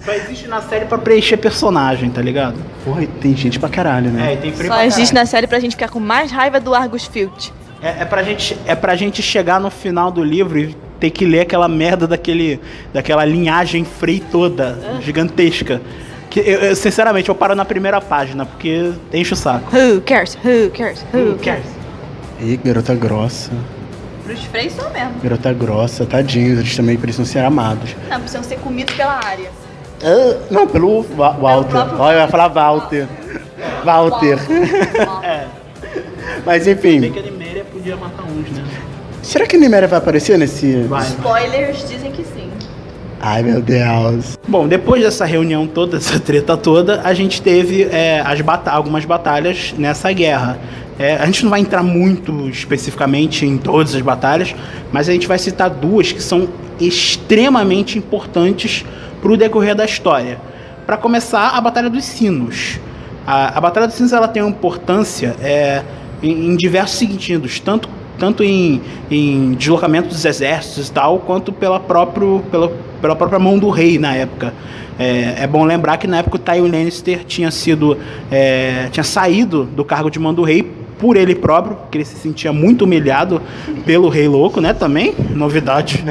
Só existe na série pra preencher personagem, tá ligado? Porra, tem gente pra caralho, né? Tem Frey Só existe na série pra gente ficar com mais raiva do Argus Filch. É pra gente chegar no final do livro e ter que ler aquela merda daquela linhagem Frey toda, gigantesca. Que eu, sinceramente, eu paro na primeira página, porque enche o saco. Who cares? Who cares? Who cares? Ih, garota grossa. Pros Freys são mesmo. Garota grossa, tadinhos, eles também precisam ser amados. Não, precisam ser comidos pela área. Não, pelo Walter. próprio- Olha, eu ia falar Walter. Walter. Mas enfim, Bem que a Niméria podia matar uns, né? será que a Niméria vai aparecer nesse... Vai. Spoilers dizem que sim. Ai, meu Deus. Bom, depois dessa reunião toda, essa treta toda, a gente teve algumas batalhas nessa guerra. A gente não vai entrar muito especificamente em todas as batalhas, mas a gente vai citar duas que são extremamente importantes para o decorrer da história. Para começar, a Batalha dos Sinos. A Batalha dos Sinos ela tem uma importância em diversos sentidos, tanto em deslocamento dos exércitos e tal, quanto pela própria mão do rei na época. É bom lembrar que na época o Tywin Lannister tinha saído do cargo de mão do rei por ele próprio, porque ele se sentia muito humilhado pelo Rei Louco, né? Também, novidade.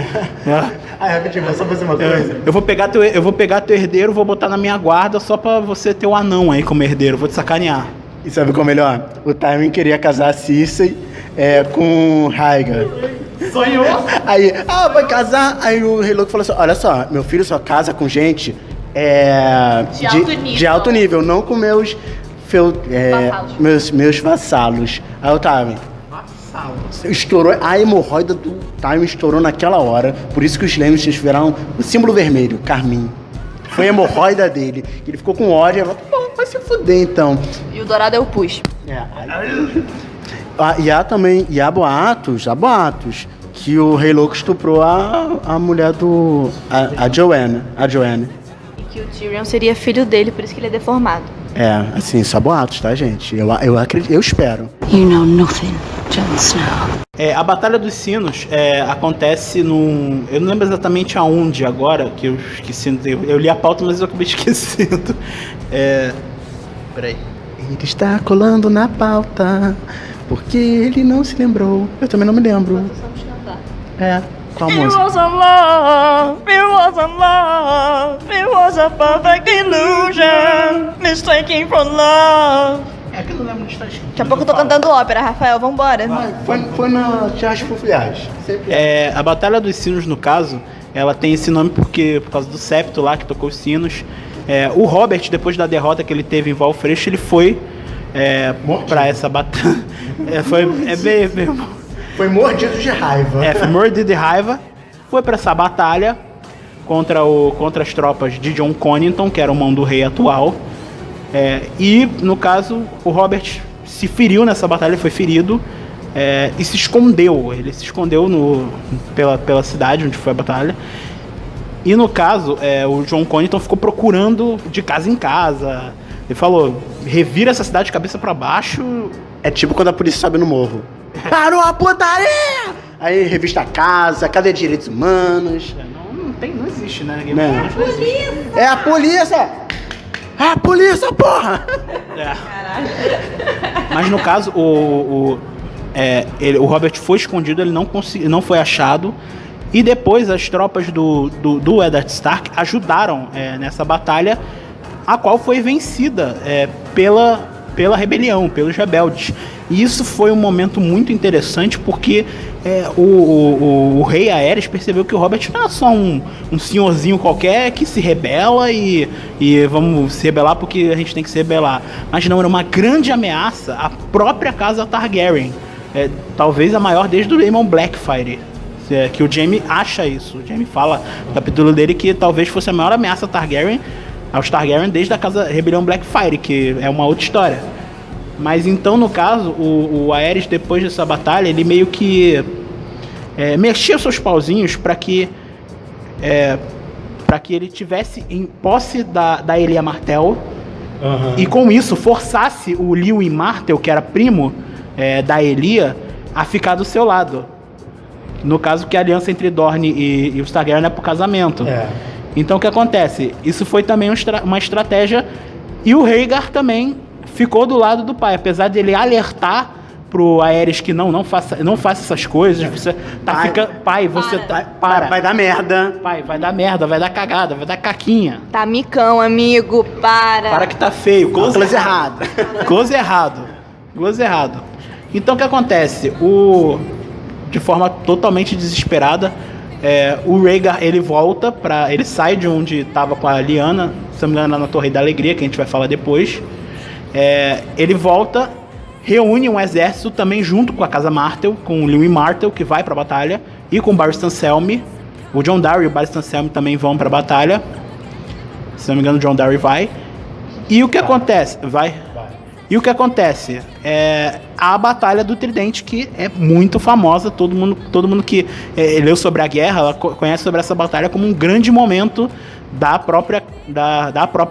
Rapidinho, vou só fazer uma coisa. Eu vou pegar teu herdeiro, vou botar na minha guarda só pra você ter o anão aí como herdeiro, vou te sacanear. E sabe qual é melhor? O Tywin queria casar a Cersei com Rhaegar. Sonhou? Aí, vai casar. Aí o Rei Louco falou assim: olha só, meu filho só casa com gente de alto nível, não com meus vassalos. Aí o Tywin estourou, a hemorroida do Tywin estourou naquela hora. Por isso que os Lannisters viraram o símbolo vermelho, carmim. Foi a hemorroida dele. Ele ficou com ódio. Ele falou: vai se fuder então. E o dourado é o push. E há boatos que o Rei Louco estuprou a mulher do... a Joanne. E que o Tyrion seria filho dele, por isso que ele é deformado. Assim, só boatos, tá, gente? Eu acredito, eu espero. You know nothing, Jon Snow. A Batalha dos Sinos acontece num... Eu não lembro exatamente aonde agora, que eu esqueci. Eu li a pauta, mas eu acabei esquecendo. Peraí. Ele está colando na pauta, porque ele não se lembrou. Eu também não me lembro. Qual música? was a love, it was a love, it was a perfect illusion, mistaken for love. Que eu não lembro de estar escrito. Daqui a pouco eu tô cantando ópera, Rafael, vambora. Foi na Teatro Fofilhagem. A Batalha dos Sinos, no caso, ela tem esse nome por causa do septo lá que tocou os sinos. O Robert, depois da derrota que ele teve em Valfreixo, ele foi pra essa batalha. Foi mordido de raiva. Foi mordido de raiva. Foi pra essa batalha contra as tropas de Jon Connington, que era o mão do rei atual. E, no caso, o Robert se feriu nessa batalha, ele foi ferido e se escondeu. Ele se escondeu pela cidade onde foi a batalha. E, no caso, o Jon Connington ficou procurando de casa em casa. Ele falou: revira essa cidade de cabeça pra baixo. É tipo quando a polícia sobe no morro. Parou a putaria! Aí revista a casa, cadê direitos humanos? Não existe, né? Não existe. É a polícia! É a polícia, porra! Mas no caso, o Robert foi escondido, ele não foi achado. E depois as tropas do Eddard Stark ajudaram nessa batalha, a qual foi vencida pela rebelião, pelos rebeldes. E isso foi um momento muito interessante, porque o rei Aerys percebeu que o Robert não era só um senhorzinho qualquer que se rebela e vamos se rebelar porque a gente tem que se rebelar. Mas não, era uma grande ameaça à própria casa Targaryen. Talvez a maior desde o Aemon Blackfyre. Que o Jaime acha isso. O Jaime fala no capítulo dele que talvez fosse a maior ameaça aos Targaryen desde a casa Rebelião Blackfyre, que é uma outra história. Mas então, no caso, o Aerys, depois dessa batalha, ele meio que mexia seus pauzinhos para que ele tivesse em posse da Elia Martell. E com isso forçasse o Lewin Martell, que era primo da Elia, a ficar do seu lado. No caso, que a aliança entre Dorne e os Targaryen é por casamento. Então o que acontece? Isso foi também uma estratégia. E o Rhaegar também ficou do lado do pai. Apesar de ele alertar pro Aerys que não faça essas coisas. Você para. Vai dar merda. Pai, vai dar merda, vai dar cagada, vai dar caquinha. Tá micão, amigo, para. Para que tá feio. Close errado. Close errado. Então o que acontece? De forma totalmente desesperada, o Rhaegar, ele volta ele sai de onde tava com a Lyanna, se não me engano, na Torre da Alegria, que a gente vai falar depois. Ele volta, reúne um exército também junto com a Casa Martell, com o Lewin Martell, que vai pra batalha, e com o Barristan Selmy. O Jon Darry e o Barristan Selmy também vão pra batalha. Se não me engano, o Jon Darry vai. E o que acontece? E o que acontece? A Batalha do Tridente, que é muito famosa. Todo mundo que leu sobre a guerra, ela conhece sobre essa batalha como um grande momento da própria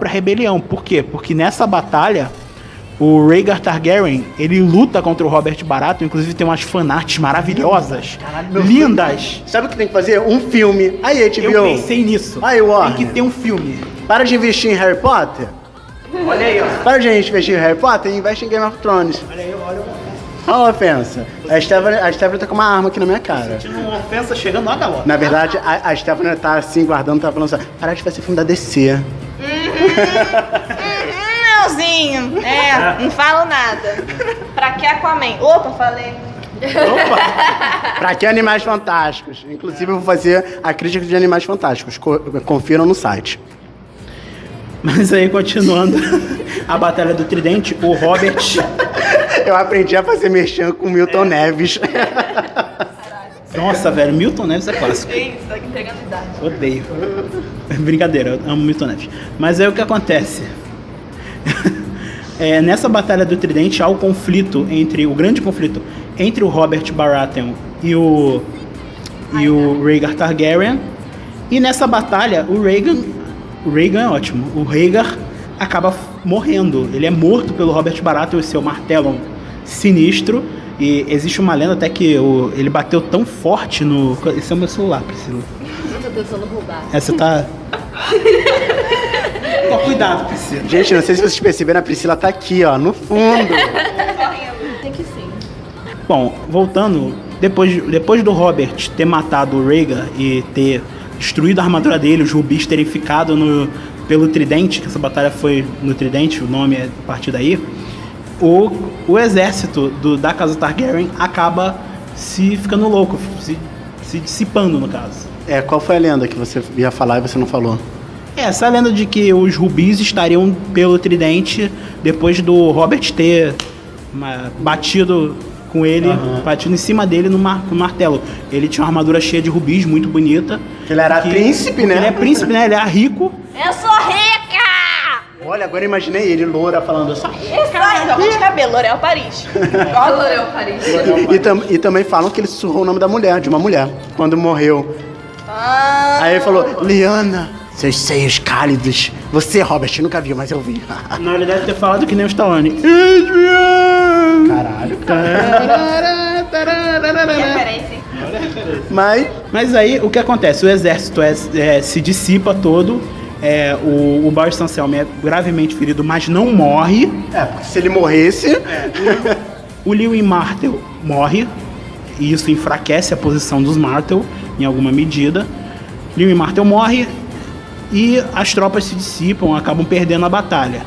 rebelião. Por quê? Porque nessa batalha, o Rhaegar Targaryen, ele luta contra o Robert Baratheon. Inclusive tem umas fanarts maravilhosas. Caralho, lindas. Sabe o que tem que fazer? Um filme. Aí, HBO. Eu pensei nisso. Aí, Warner. Tem que ter um filme. Para de investir em Harry Potter. Olha aí, ó. Para de investir em Harry Potter e investe em Game of Thrones. Olha aí, olha. Olha a ofensa. A Stephanie tá com uma arma aqui na minha cara. Sentindo uma ofensa chegando lá da hora. Na verdade, a Stephanie tá assim, guardando, tá falando assim, parar de fazer filme da DC. Melzinho. Não falo nada. Pra que Aquaman? Opa, falei. Pra que Animais Fantásticos? Inclusive, eu vou fazer a crítica de Animais Fantásticos. Confiram no site. Mas aí, continuando a Batalha do Tridente, o Robert... Eu aprendi a fazer merchan com Milton Neves. Nossa, velho, Milton Neves é clássico. Isso, tá entregando idade. Odeio. Brincadeira, eu amo Milton Neves. Mas aí o que acontece? Nessa Batalha do Tridente há o grande conflito entre o Robert Baratheon e o Rhaegar Targaryen. E nessa batalha, o Rhaegar é ótimo. O Rhaegar acaba morrendo. Ele é morto pelo Robert Baratheon e seu martelo sinistro. E existe uma lenda até que ele bateu tão forte no... Esse é o meu celular, Priscila. Eu tô tentando roubar. Você tá... Cuidado, Priscila. Gente, não sei se vocês perceberam, a Priscila tá aqui, ó, no fundo. Tem que sim. Bom, voltando, depois do Robert ter matado o Rhaegar e ter destruído a armadura dele, os rubis terem ficado pelo Tridente, que essa batalha foi no Tridente, o nome é a partir daí, o exército da Casa Targaryen acaba se ficando louco, se dissipando, no caso. Qual foi a lenda que você ia falar e você não falou? Essa lenda de que os rubis estariam pelo Tridente depois do Robert ter batido com ele, batido em cima dele no martelo. Ele tinha uma armadura cheia de rubis, muito bonita. Ele era príncipe, né? Ele é príncipe, né? Ele era rico. Eu sou rica! Olha, agora eu imaginei ele, loura, falando assim. Isso, de cabelo, L'Oréal Paris. L'Oréal Paris. E também falam que ele sussurrou o nome de uma mulher, quando morreu. Aí ele falou, Lyanna, seus seios cálidos. Você, Robert, nunca viu, mas eu vi. Não, ele deve ter falado que nem o Stallone. Caralho. Mas aí, o que acontece? O exército se dissipa todo. O Barristan Selmy é gravemente ferido, mas não morre. Porque se ele morresse... O Lewin Martell morre. E isso enfraquece a posição dos Martell, em alguma medida. Lewin Martell morre. E as tropas se dissipam, acabam perdendo a batalha.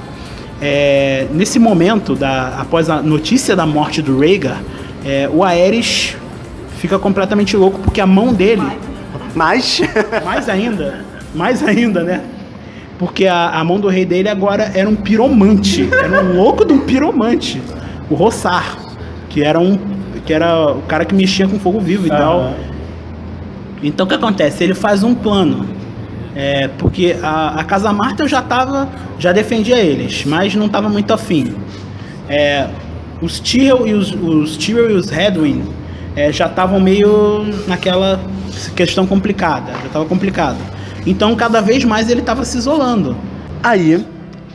Nesse momento, após a notícia da morte do Rhaegar, o Aerys fica completamente louco, porque a mão dele... Mais ainda, né? Porque a mão do rei dele agora era um piromante. Era um louco de um piromante. O Rossar, que era o cara que mexia com fogo vivo e tal. Então o que acontece? Ele faz um plano. Porque a Casa Martell já defendia eles, mas não estava muito afim. Os Tyrell e os Redwyn já estavam meio naquela questão complicada, já estava complicado. Então cada vez mais ele estava se isolando. Aí,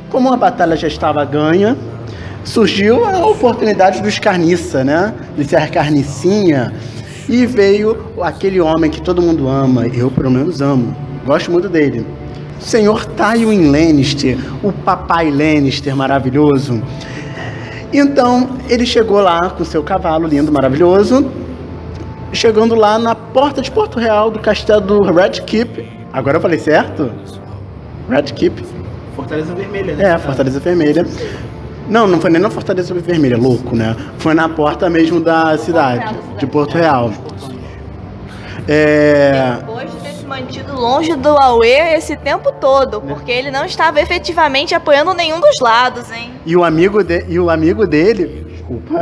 como a batalha já estava ganha, surgiu a oportunidade dos carniça, né? De ser carnicinha. E veio aquele homem que todo mundo ama, eu pelo menos amo. Gosto muito dele. Senhor Tywin Lannister, o papai Lannister maravilhoso. Então, ele chegou lá com seu cavalo lindo, maravilhoso, chegando lá na porta de Porto Real do castelo do Red Keep. Agora eu falei certo? Red Keep. Fortaleza Vermelha, né? Fortaleza Vermelha. Não foi nem na Fortaleza Vermelha, louco, né? Foi na porta mesmo da cidade, de Porto Real. Depois de ter se mantido longe do Aue esse tempo todo, porque ele não estava efetivamente apoiando nenhum dos lados, hein? E o amigo dele... Desculpa.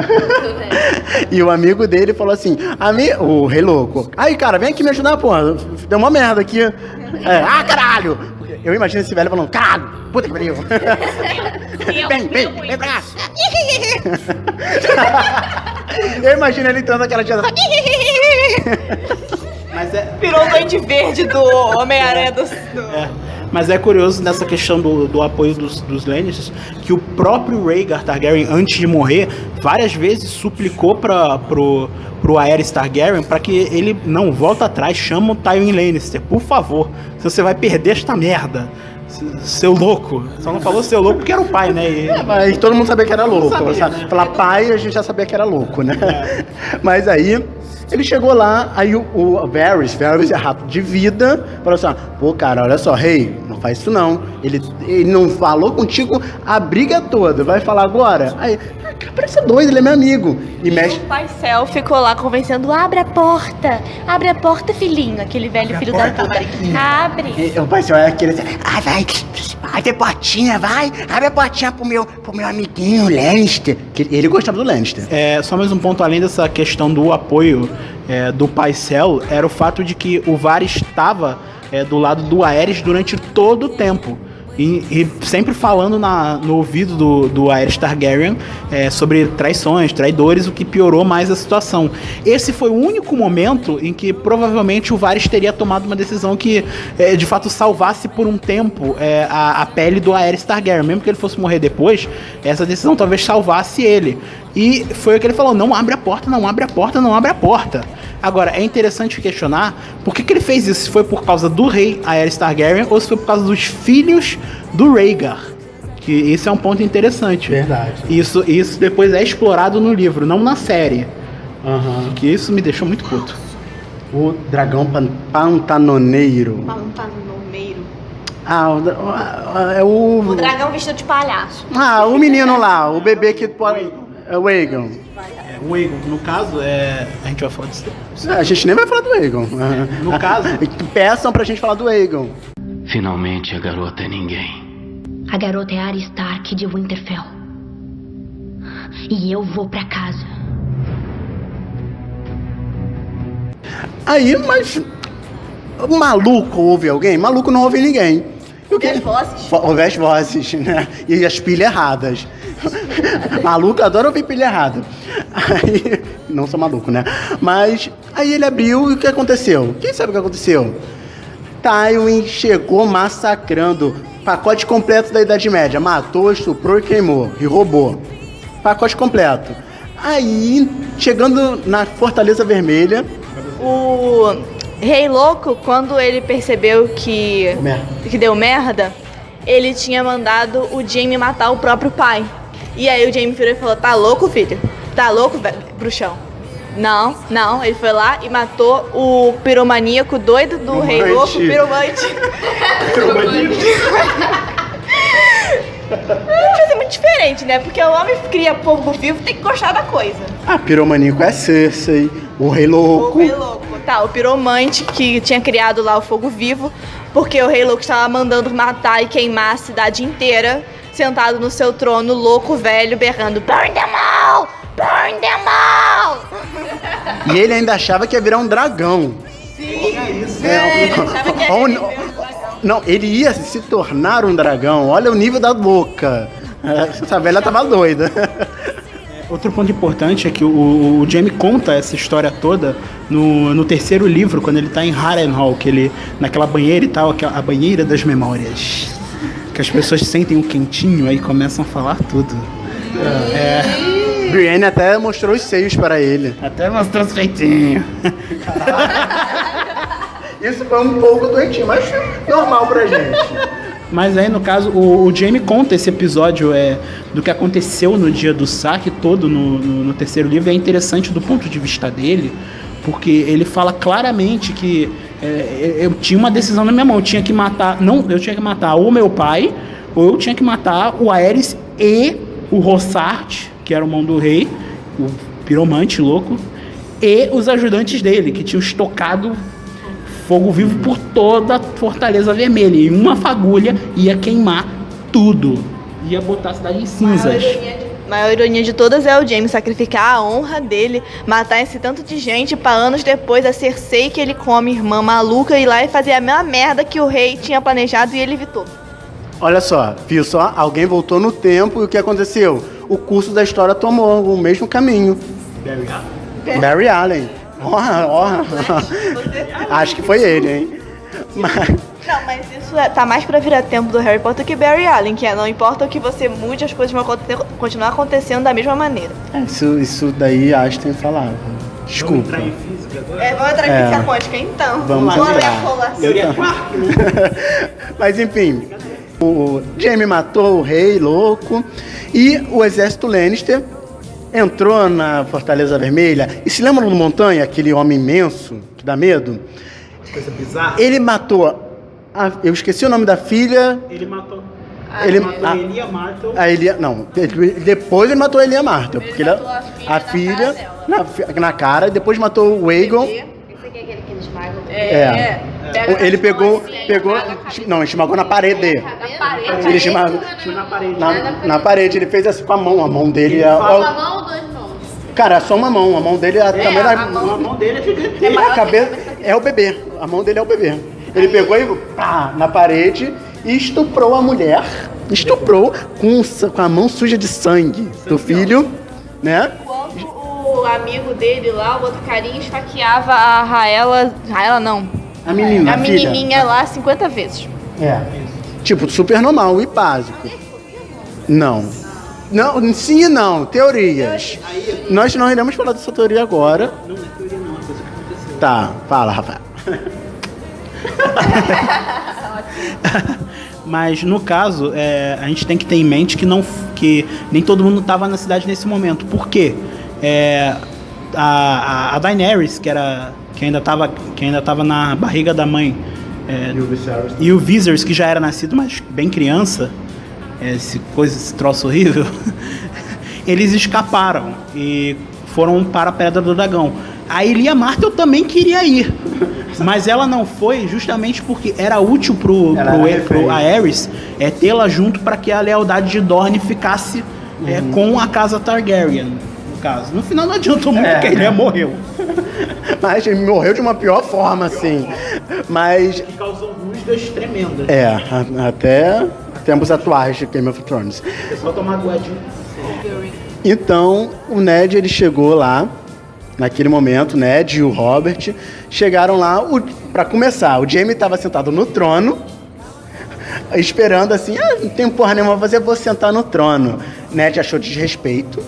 E o amigo dele falou assim, o rei louco, aí cara, vem aqui me ajudar, porra, deu uma merda aqui. Caralho! Eu imagino esse velho falando, caralho, puta que pariu. Vem pra cá. Eu imagino ele entrando naquela tia. Virou o Duende Verde do Homem-Aranha do... Mas é curioso nessa questão do apoio dos Lannisters, que o próprio Rhaegar Targaryen, antes de morrer, várias vezes suplicou pro Aerys Targaryen para que ele não volta atrás, chama o Tywin Lannister, por favor, senão você vai perder esta merda. Seu louco. Só não falou seu louco porque era o pai, né? Mas todo mundo sabia que era louco. Sabia, né? Falar pai, a gente já sabia que era louco, né? Mas aí... Ele chegou lá, aí o Varys é rato de vida, falou assim, pô, cara, olha só, rei, não faz isso não. Ele não falou contigo a briga toda, vai falar agora? Aí, parece doido, ele é meu amigo. E mexe... O Pycelle ficou lá convencendo, abre a porta, filhinho, aquele velho filho da puta. Abre. O Pycelle é aquele assim, vai, abre a portinha, abre a portinha pro meu amiguinho, Lannister. Ele gostava do Lannister. Só mais um ponto, além dessa questão do apoio do Pycelle, era o fato de que o Varys estava do lado do Aerys durante todo o tempo. E sempre falando no ouvido do Aerys Targaryen sobre traições, traidores, o que piorou mais a situação. Esse foi o único momento em que provavelmente o Varys teria tomado uma decisão que de fato salvasse por um tempo a pele do Aerys Targaryen. Mesmo que ele fosse morrer depois, essa decisão talvez salvasse ele. E foi o que ele falou, não abre a porta, não abre a porta, não abre a porta. Agora, é interessante questionar por que ele fez isso. Se foi por causa do rei Aerys Targaryen ou se foi por causa dos filhos do Rhaegar. Que isso é um ponto interessante. Verdade. Isso depois é explorado no livro, não na série. Que isso me deixou muito puto. O dragão pantanoneiro. O dragão vestido de palhaço. O menino lá, o bebê que pode... É o Aegon. O Aegon, no caso, a gente vai falar disso depois. A gente nem vai falar do Aegon. No caso... Peçam pra gente falar do Aegon. Finalmente a garota é ninguém. A garota é Arya Stark de Winterfell. E eu vou pra casa. Aí, mas... O maluco ouve alguém? Maluco não ouve ninguém. Ouve as vozes. Ouve as vozes, né? E as pilhas erradas. Maluco adora ouvir pilha errada. Aí, não sou maluco, né? Mas aí ele abriu e o que aconteceu? Quem sabe o que aconteceu? Tywin chegou massacrando. Pacote completo da Idade Média. Matou, estuprou e queimou. E roubou. Pacote completo. Aí, chegando na Fortaleza Vermelha... O Rei Louco, quando ele percebeu que deu merda, ele tinha mandado o Jaime matar o próprio pai. E aí o Jaime virou e falou, tá louco, filho? Tá louco, velho, bruxão? Não, ele foi lá e matou o piromaníaco doido do Rei Louco, piromante. Mas é muito diferente, né? Porque o homem cria fogo vivo, tem que gostar da coisa. Piromaníaco é Cersei, o Rei Louco. O Rei Louco, tá, o piromante que tinha criado lá o fogo vivo, porque o Rei Louco estava mandando matar e queimar a cidade inteira, sentado no seu trono, louco, velho, berrando Burn them all! Burn them all! E ele ainda achava que ia virar um dragão. Sim, ele achava que ia virar um dragão. Não, ele ia se tornar um dragão. Olha o nível da boca. Essa velha tava doida. Outro ponto importante é que o Jaime conta essa história toda no terceiro livro, quando ele tá em Harrenhal, que ele, naquela banheira e tal, a banheira das memórias. Que as pessoas sentem um quentinho, aí começam a falar tudo. Brienne até mostrou os seios para ele. Até mostrou os feitinhos. Isso foi um pouco doentinho, mas normal pra gente. Mas aí, no caso, o Jaime conta esse episódio do que aconteceu no dia do saque todo no terceiro livro. É interessante do ponto de vista dele, porque ele fala claramente que eu tinha uma decisão na minha mão. Eu tinha que matar ou meu pai, ou eu tinha que matar o Aerys e o Rossart, que era o irmão do rei, o piromante louco, e os ajudantes dele, que tinham estocado fogo vivo por toda a Fortaleza Vermelha. E uma fagulha ia queimar tudo. Ia botar a cidade em cinzas. A maior ironia de todas é o Jaime sacrificar a honra dele, matar esse tanto de gente pra anos depois a Cersei, que ele come, irmã maluca, ir lá e fazer a mesma merda que o rei tinha planejado e ele evitou. Olha só, viu só? Alguém voltou no tempo e o que aconteceu? O curso da história tomou o mesmo caminho. Barry Allen. Acho que foi ele, hein? Não, mas isso tá mais pra virar tempo do Harry Potter que Barry Allen, que não importa o que você mude, as coisas vão continuar acontecendo da mesma maneira. Isso daí Einstein falava. Desculpa. Vamos entrar em física agora? Vamos entrar em física quântica, então. Vamos lá. Teoria Quark, né? Mas enfim, o Jaime matou o rei louco e o exército Lannister entrou na Fortaleza Vermelha. E se lembra do Montanha, aquele homem imenso que dá medo? Coisa bizarra. Ele matou. Eu esqueci o nome da filha. Ele matou. Ele matou a Elia Martel. Depois ele matou a Elia Martel. Porque a filha na cara, e depois matou o Aegon. Esse aqui é aquele que eles esmagam. Ele pegou. Não, ele esmagou na parede. Ele esmagou na parede. Ele fez assim com a mão dele. Uma mão ou duas mãos? Cara, só uma mão. A mão dele também a mão dele é gigante. A cabeça é o bebê. A mão dele é o bebê. Ele pegou e na parede e estuprou a mulher. Estuprou com a mão suja de sangue do filho, né? Enquanto o amigo dele lá, o outro carinha, esfaqueava a Raela não. A menina, a menininha lá 50 vezes. Tipo, super normal e básico. Não, sim e não. Teorias. Nós não iremos falar dessa teoria agora. Não, não é teoria não, é coisa que aconteceu. Tá, fala, Rafael. Mas no caso, a gente tem que ter em mente que nem todo mundo estava na cidade nesse momento. Por quê? A Daenerys, que ainda estava na barriga da mãe, e o Viserys, que já era nascido, mas bem criança, esse troço horrível, eles escaparam e foram para a Pedra do Dragão. A Elia Martel também queria ir, mas ela não foi justamente porque era útil pro Aerys tê-la junto para que a lealdade de Dorne ficasse com a casa Targaryen, no caso. No final não adiantou muito porque a Elia morreu. Mas ele morreu de uma pior forma, assim. Mas... que causou rusgas tremendas. Até tempos atuais de Game of Thrones. É só tomar guadinho. Então, o Ned, ele chegou lá. Naquele momento, o Ned e o Robert chegaram lá pra começar. O Jaime estava sentado no trono, esperando assim, não tem porra nenhuma pra fazer, vou sentar no trono. Ned achou desrespeito.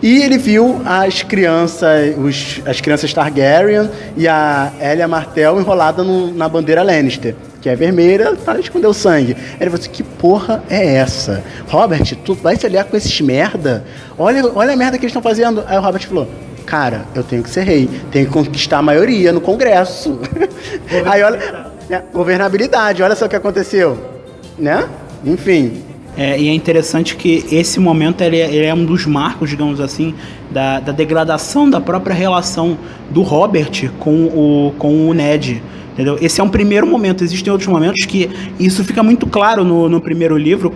E ele viu as crianças Targaryen e a Elia Martel enrolada na bandeira Lannister, que é vermelha para esconder o sangue. Ele falou assim, que porra é essa? Robert, tu vai se aliar com esses merda? Olha a merda que eles estão fazendo. Aí o Robert falou, cara, eu tenho que ser rei, tenho que conquistar a maioria no Congresso. Aí olha, governabilidade, olha só o que aconteceu, né? Enfim. E é interessante que esse momento ele é um dos marcos, digamos assim, da degradação da própria relação do Robert com o Ned. Entendeu? Esse é um primeiro momento. Existem outros momentos que isso fica muito claro no primeiro livro,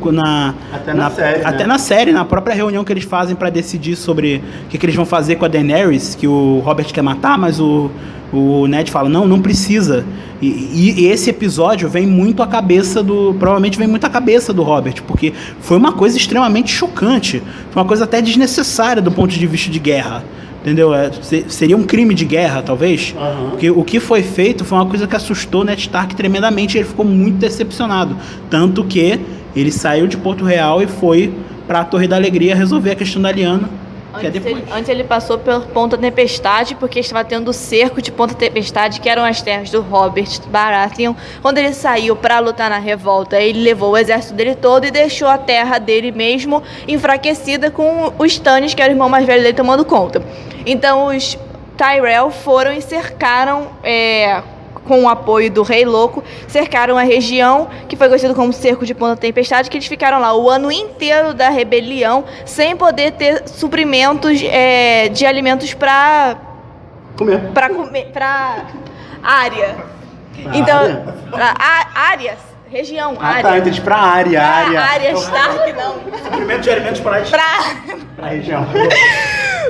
até na série, na própria reunião que eles fazem para decidir sobre o que eles vão fazer com a Daenerys, que o Robert quer matar, mas o Ned fala, não precisa. E esse episódio vem muito à cabeça provavelmente vem muito à cabeça do Robert, porque foi uma coisa extremamente chocante, foi uma coisa até desnecessária do ponto de vista de guerra. Entendeu? Seria um crime de guerra, talvez. Porque o que foi feito foi uma coisa que assustou Ned Stark tremendamente e ele ficou muito decepcionado. Tanto que ele saiu de Porto Real e foi para a Torre da Alegria resolver a questão da Lyanna. Antes ele passou pela Ponta Tempestade, porque estava tendo o cerco de Ponta Tempestade, que eram as terras do Robert Baratheon. Quando ele saiu para lutar na revolta, ele levou o exército dele todo e deixou a terra dele mesmo enfraquecida, com os Stannis, que era o irmão mais velho dele, tomando conta. Então os Tyrell foram e cercaram, com o apoio do Rei Louco, cercaram a região, que foi conhecido como Cerco de Ponta Tempestade, que eles ficaram lá o ano inteiro da rebelião, sem poder ter suprimentos de alimentos para comer, para área. Então, áreas, região, área. Tá, entendi, pra área. Área Stark, não. Suprimento de alimentos para região.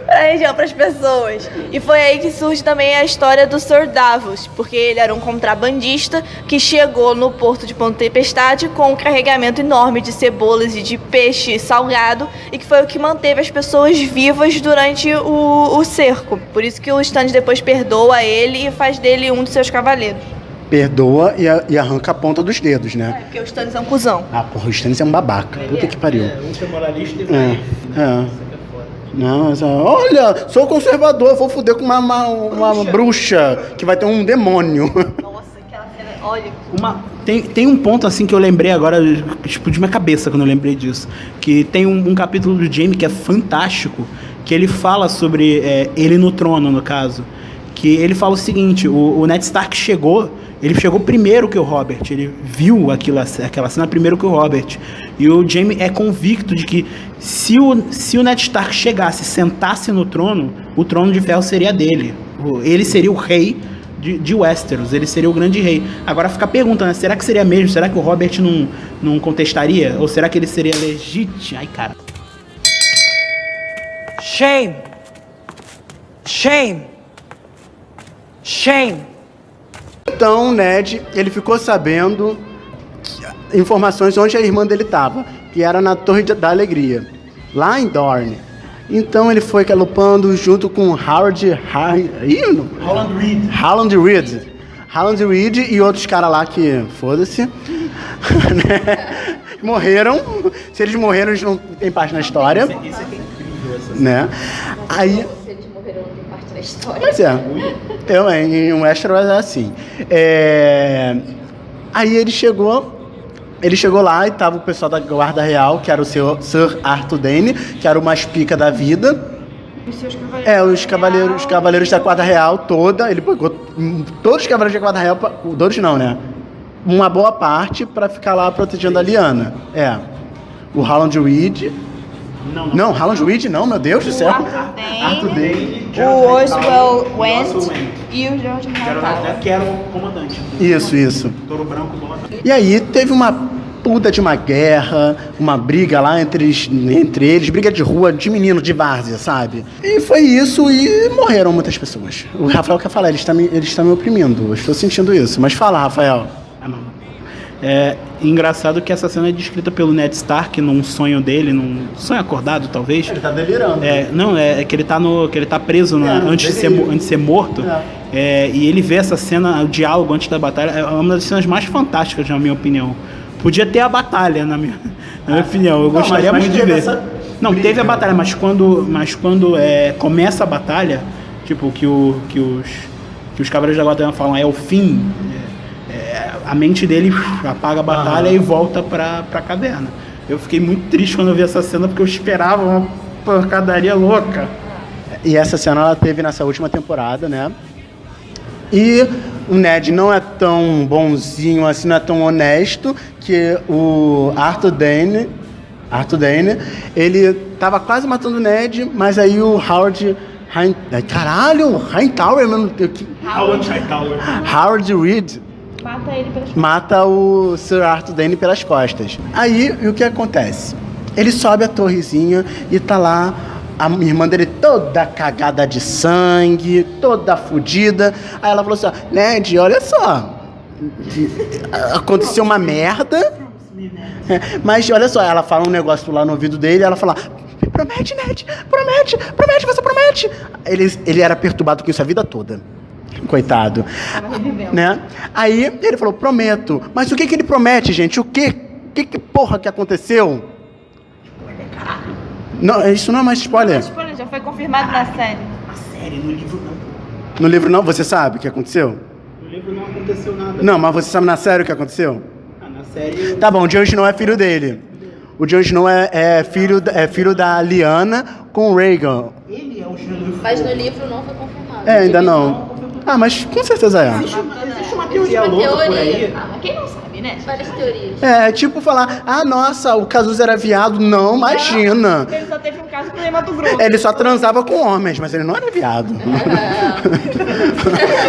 Pra região, pras pessoas. E foi aí que surge também a história do Sir Davos, porque ele era um contrabandista que chegou no porto de Ponta Tempestade com um carregamento enorme de cebolas e de peixe salgado, e que foi o que manteve as pessoas vivas durante o cerco. Por isso que o Stannis depois perdoa ele e faz dele um dos seus cavaleiros. Perdoa e arranca a ponta dos dedos, né? Porque o Stannis é um cuzão. Ah, porra, o Stannis é um babaca. Puta que pariu. Um ser moralista e vai. Não, mas, olha, sou conservador, vou foder com uma bruxa que vai ter um demônio. Nossa, aquela cena, olha. Tem um ponto assim que eu lembrei agora, tipo, de minha cabeça quando eu lembrei disso. Que tem um capítulo do Jaime que é fantástico, que ele fala sobre ele no trono, no caso. Que ele fala o seguinte, o Ned Stark chegou primeiro que o Robert, ele viu aquela cena primeiro que o Robert. E o Jaime é convicto de que se o Ned Stark chegasse e sentasse no trono, o trono de ferro seria dele. Ele seria o rei de Westeros, ele seria o grande rei. Agora fica a pergunta, né? Será que seria mesmo? Será que o Robert não contestaria? Ou será que ele seria legítimo? Ai, cara. Shame! Shame! Shame! Então, Ned, ele ficou sabendo informações onde a irmã dele estava, que era na Torre da Alegria, lá em Dorne. Então ele foi galopando junto com Howland Reed e outros caras lá que, foda-se, né? Morreram. Se eles morreram, eles não têm parte na história. Isso é incrível, né? Aí... Pois é, em Westeros é assim. Aí ele chegou lá e tava o pessoal da Guarda Real, que era o Sir Arthur Dayne, que era o mais pica da vida. Os cavaleiros da Guarda Real toda, ele pegou todos os cavaleiros da Guarda Real, todos não, né? Uma boa parte pra ficar lá protegendo a Lyanna. O Howland Reed... Não, Howland Reed não, meu Deus do céu. Arthur Dayne, o Oswell Went e o George Hightower, que era o comandante. Isso. Touro branco, comandante. E aí teve uma puta de uma guerra, uma briga lá entre eles, briga de rua, de menino, de várzea, sabe? E foi isso, e morreram muitas pessoas. O Rafael quer falar, ele está me oprimindo, eu estou sentindo isso. Mas fala, Rafael. É engraçado que essa cena é descrita pelo Ned Stark num sonho dele, num sonho acordado, talvez. Ele tá delirando. É que ele tá preso antes de ser morto. E ele vê essa cena, o diálogo antes da batalha, é uma das cenas mais fantásticas, na minha opinião. Podia ter a batalha, na minha opinião. Eu gostaria muito de ver. Não, teve a batalha, mas quando começa a batalha, tipo, que os Cavaleiros da Guarda falam é o fim, a mente dele apaga a batalha e volta pra caverna. Eu fiquei muito triste quando eu vi essa cena, porque eu esperava uma pancadaria louca. E essa cena ela teve nessa última temporada, né? E o Ned não é tão bonzinho assim, não é tão honesto, que o Arthur Dayne, ele tava quase matando o Ned, mas aí o Howard Reed mata o Sir Arthur Dayne pelas costas. Aí, o que acontece? Ele sobe a torrezinha e tá lá a irmã dele toda cagada de sangue, toda fodida. Aí ela falou assim, Ned, olha só, aconteceu uma merda, mas olha só, ela fala um negócio lá no ouvido dele, ela fala, promete, Ned, promete, você promete. Ele era perturbado com isso a vida toda. Coitado. Né? Aí ele falou, prometo. Mas o que ele promete, gente? O que porra que aconteceu? Não, isso não é mais spoiler. Já foi confirmado na série. Na série, no livro não. No livro não? Você sabe o que aconteceu? No livro não aconteceu nada. Não, mas você sabe na série o que aconteceu? Na série... Tá bom, o Jon Snow é filho dele. O Jon Snow é filho da Lyanna com o Rhaegar. Ele é o Gelo. Mas no livro não foi confirmado. Ainda não. Ah, mas com certeza é. Existe uma teoria louca por aí. Ah, mas quem não sabe, né? Várias teorias. É, tipo falar, nossa, o Cazuza era viado. Não, imagina. Ele só teve um caso com o Mato Grosso. Ele só transava com homens, mas ele não era viado.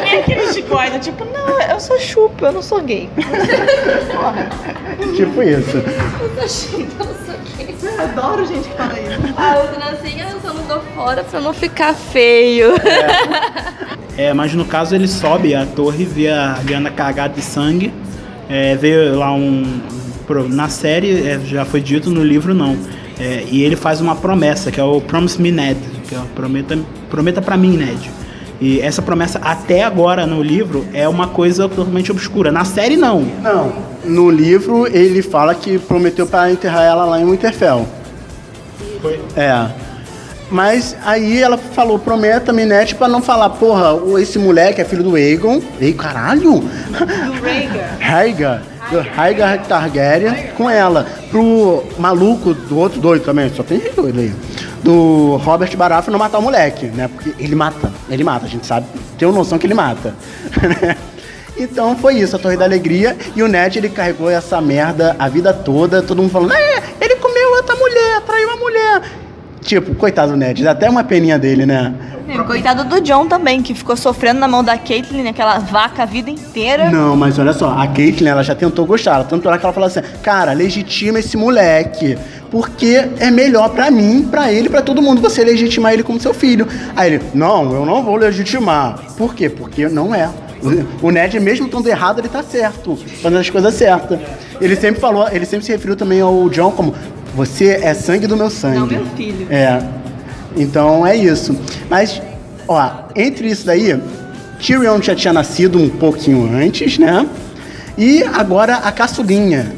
Nem aquele chicote, tipo, não, eu sou chupa, eu não sou gay. Tipo isso. Eu tô achando que eu não sou gay. Eu adoro gente que fala isso. A outra assim, eu só não dou fora pra não ficar feio. Mas no caso ele sobe a torre, vê a Lyanna cagada de sangue. Veio lá na série, já foi dito, no livro não. E ele faz uma promessa, que é o Promise Me Ned, que é o prometa pra mim, Ned. E essa promessa, até agora no livro, é uma coisa totalmente obscura. Na série, não. Não, no livro ele fala que prometeu pra enterrar ela lá em Winterfell. Foi? Mas aí ela falou, prometa-me, né? Pra não falar, porra, esse moleque é filho do Aegon. Ei, caralho! Do Rhaegar. Do Rhaegar Targaryen com ela. Pro maluco do outro doido também, só tem doido aí. Do Robert Baratheon não matar o moleque, né? Porque ele mata, a gente sabe, tem noção que ele mata. Então foi isso, a Torre da Alegria. E o Ned, ele carregou essa merda a vida toda, todo mundo falando, ele comeu outra mulher, traiu a mulher. Tipo, coitado do Ned, dá até uma peninha dele, né? Coitado do Jon também, que ficou sofrendo na mão da Catelyn, aquela vaca a vida inteira. Não, mas olha só, a Catelyn, ela já tentou gostar, tanto é que ela falou assim, cara, legitima esse moleque, porque é melhor pra mim, pra ele, pra todo mundo, você legitimar ele como seu filho. Aí ele, não, eu não vou legitimar. Por quê? Porque não é. O Ned, mesmo estando errado, ele tá certo, fazendo as coisas certas. Ele sempre se referiu também ao Jon como, você é sangue do meu sangue. Não, meu filho. Então é isso. Mas, entre isso daí, Tyrion já tinha nascido um pouquinho antes, né? E agora a caçulinha,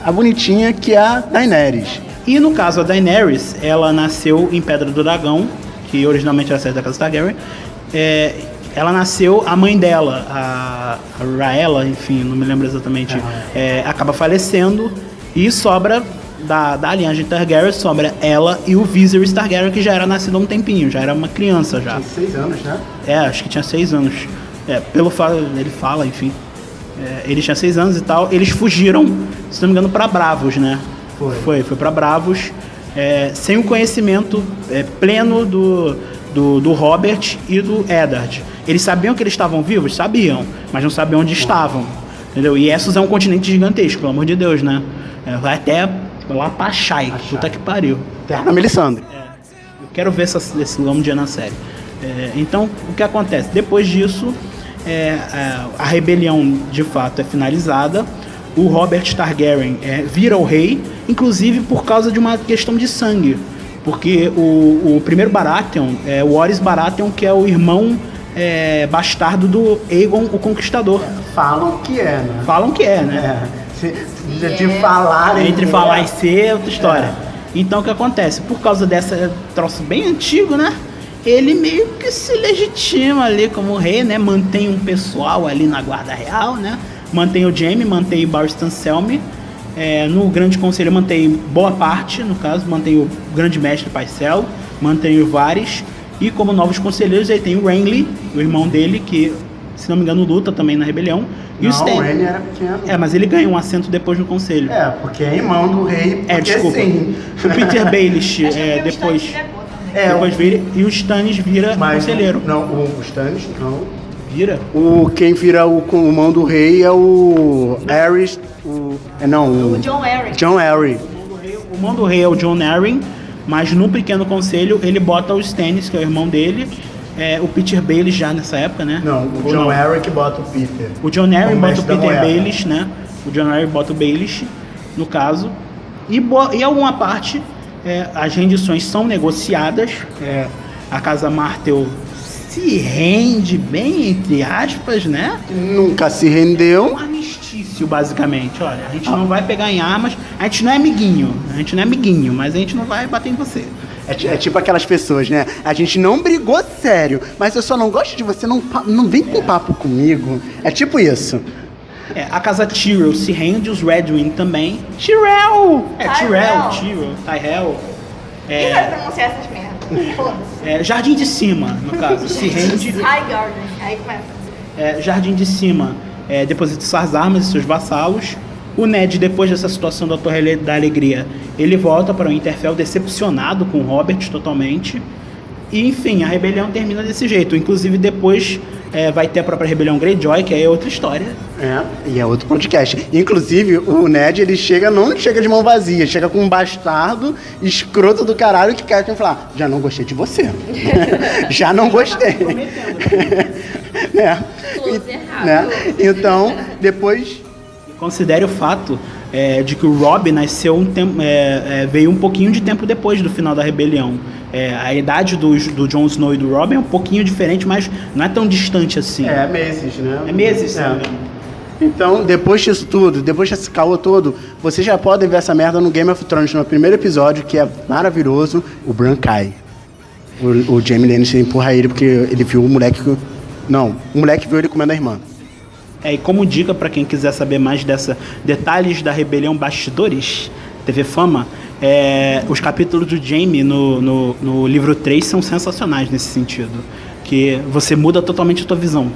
a bonitinha, que é a Daenerys. E no caso, a Daenerys, ela nasceu em Pedra do Dragão, que originalmente era sede da Casa Targaryen. Ela nasceu, a mãe dela, a Rhaella, enfim, não me lembro exatamente, acaba falecendo e sobra da linhagem Targaryen, sobra ela e o Viserys Targaryen, que já era nascido há um tempinho, já era uma criança já. Tinha 6 anos, né? Acho que tinha 6 anos. Pelo fato, ele fala, enfim. Ele tinha 6 anos e tal. Eles fugiram, se não me engano, pra Bravos, né? Foi pra Bravos, sem o conhecimento pleno do Robert e do Eddard. Eles sabiam que eles estavam vivos? Sabiam, mas não sabiam onde estavam. Entendeu? E Essos é um continente gigantesco, pelo amor de Deus, né? Vai até lá pra Shai, puta que pariu. Terra Melisandre. Eu quero ver esse nome dia na série. Então, o que acontece? Depois disso, a rebelião de fato é finalizada. O Robert Targaryen vira o rei, inclusive por causa de uma questão de sangue. Porque o primeiro Baratheon é o Orys Baratheon, que é o irmão bastardo do Aegon o Conquistador. Falam que é, né? Falam que é, né? Entre falar e ser é outra história. Então o que acontece? Por causa dessa troço bem antigo, né? Ele meio que se legitima ali como rei, né? Mantém um pessoal ali na guarda real, né? Mantém o Jaime, mantém o Barristan Selmy. No Grande Conselho mantém boa parte, no caso, mantém o Grande Mestre Pycelle, mantém o Varys. E como novos conselheiros aí tem o Renly, o irmão dele, que, se não me engano, luta também na rebelião. E o Renly era pequeno. Mas ele ganha um assento depois no conselho. Porque é irmão do rei. Desculpa. Sim. O Peter Baelish depois vira, e o Stannis vira conselheiro. Não, o Stannis não. Vira? Quem vira o mão do rei é o Aerys. O Jon Arryn. Jon Arryn. O mão do rei é o Jon Arryn, mas no pequeno conselho ele bota o Stannis, que é o irmão dele. O Peter Baelish já nessa época, né? Não, o Jon Arryn que bota o Peter. O Jon Arryn bota o Peter Baelish, né? O Jon Arryn bota o Baelish, no caso. E alguma parte, as rendições são negociadas. A Casa Martell se rende bem, entre aspas, né? Nunca se rendeu. Um armistício, basicamente. Olha, a gente não vai pegar em armas. A gente não é amiguinho, mas a gente não vai bater em você. É tipo aquelas pessoas, né? A gente não brigou sério, mas eu só não gosto de você, não vem com papo comigo. É tipo isso. A casa Tyrell se rende, os Redwing também. Tyrell! Tyrell. Quem vai pronunciar essas merdas? Jardim de Cima, no caso, se rende. Highgarden, aí começa. Jardim de Cima deposita suas armas e seus vassalos. O Ned, depois dessa situação da Torre da Alegria, ele volta para o Winterfell decepcionado com o Robert totalmente. E, enfim, a rebelião termina desse jeito. Inclusive, depois vai ter a própria rebelião Greyjoy, que aí é outra história. E é outro podcast. Inclusive, o Ned, ele não chega de mão vazia, chega com um bastardo escroto do caralho que quer falar, já não gostei de você. Já não gostei. Né? Então, depois... Considere o fato de que o Robb nasceu veio um pouquinho de tempo depois do final da rebelião. A idade do Jon Snow e do Robb é um pouquinho diferente, mas não é tão distante assim. Meses, né? É meses, sim. Então, depois disso tudo, depois desse caô todo, vocês já podem ver essa merda no Game of Thrones, no primeiro episódio, que é maravilhoso, o Bran cai. O Jaime Lannister empurra ele porque ele viu o moleque... Não, o moleque viu ele comendo a irmã. E como dica para quem quiser saber mais detalhes da rebelião Bastidores, TV Fama, os capítulos do Jaime no livro 3 são sensacionais nesse sentido, que você muda totalmente a tua visão.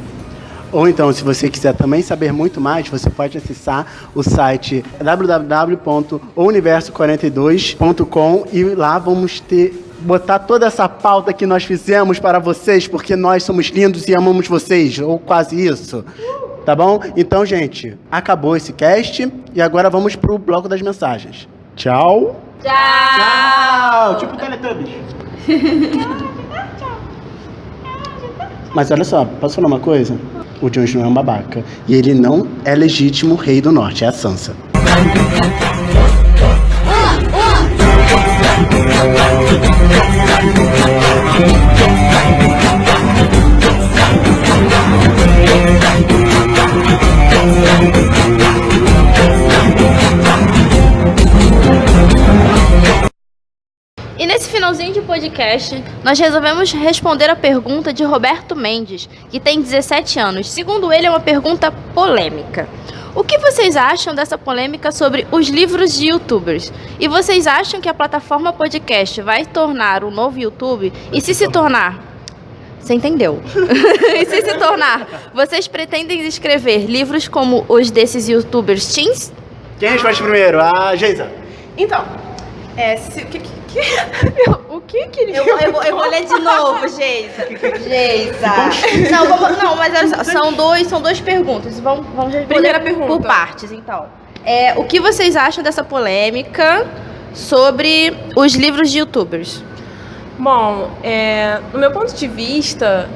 Ou então, se você quiser também saber muito mais, você pode acessar o site www.universo42.com e lá vamos botar toda essa pauta que nós fizemos para vocês, porque nós somos lindos e amamos vocês, ou quase isso. Tá bom? Então, gente, acabou esse cast e agora vamos pro bloco das mensagens. Tchau! Tchau! Tipo Teletubbies. Mas olha só, posso falar uma coisa? O Jon Snow é um babaca. E ele não é legítimo rei do norte, é a Sansa. E nesse finalzinho de podcast, nós resolvemos responder a pergunta de Roberto Mendes, que tem 17 anos. Segundo ele, é uma pergunta polêmica. O que vocês acham dessa polêmica sobre os livros de youtubers? E vocês acham que a plataforma podcast vai tornar o novo YouTube? E se tornar... Você entendeu? E se tornar, vocês pretendem escrever livros como os desses youtubers teens? Quem responde primeiro? A Geisa. Então, o que ele eu vou ler de novo, Geisa. Não, mas olha só, são duas perguntas. Vamos responder Primeira pergunta. Por partes, então. O que vocês acham dessa polêmica sobre os livros de youtubers? Bom, no meu ponto de vista,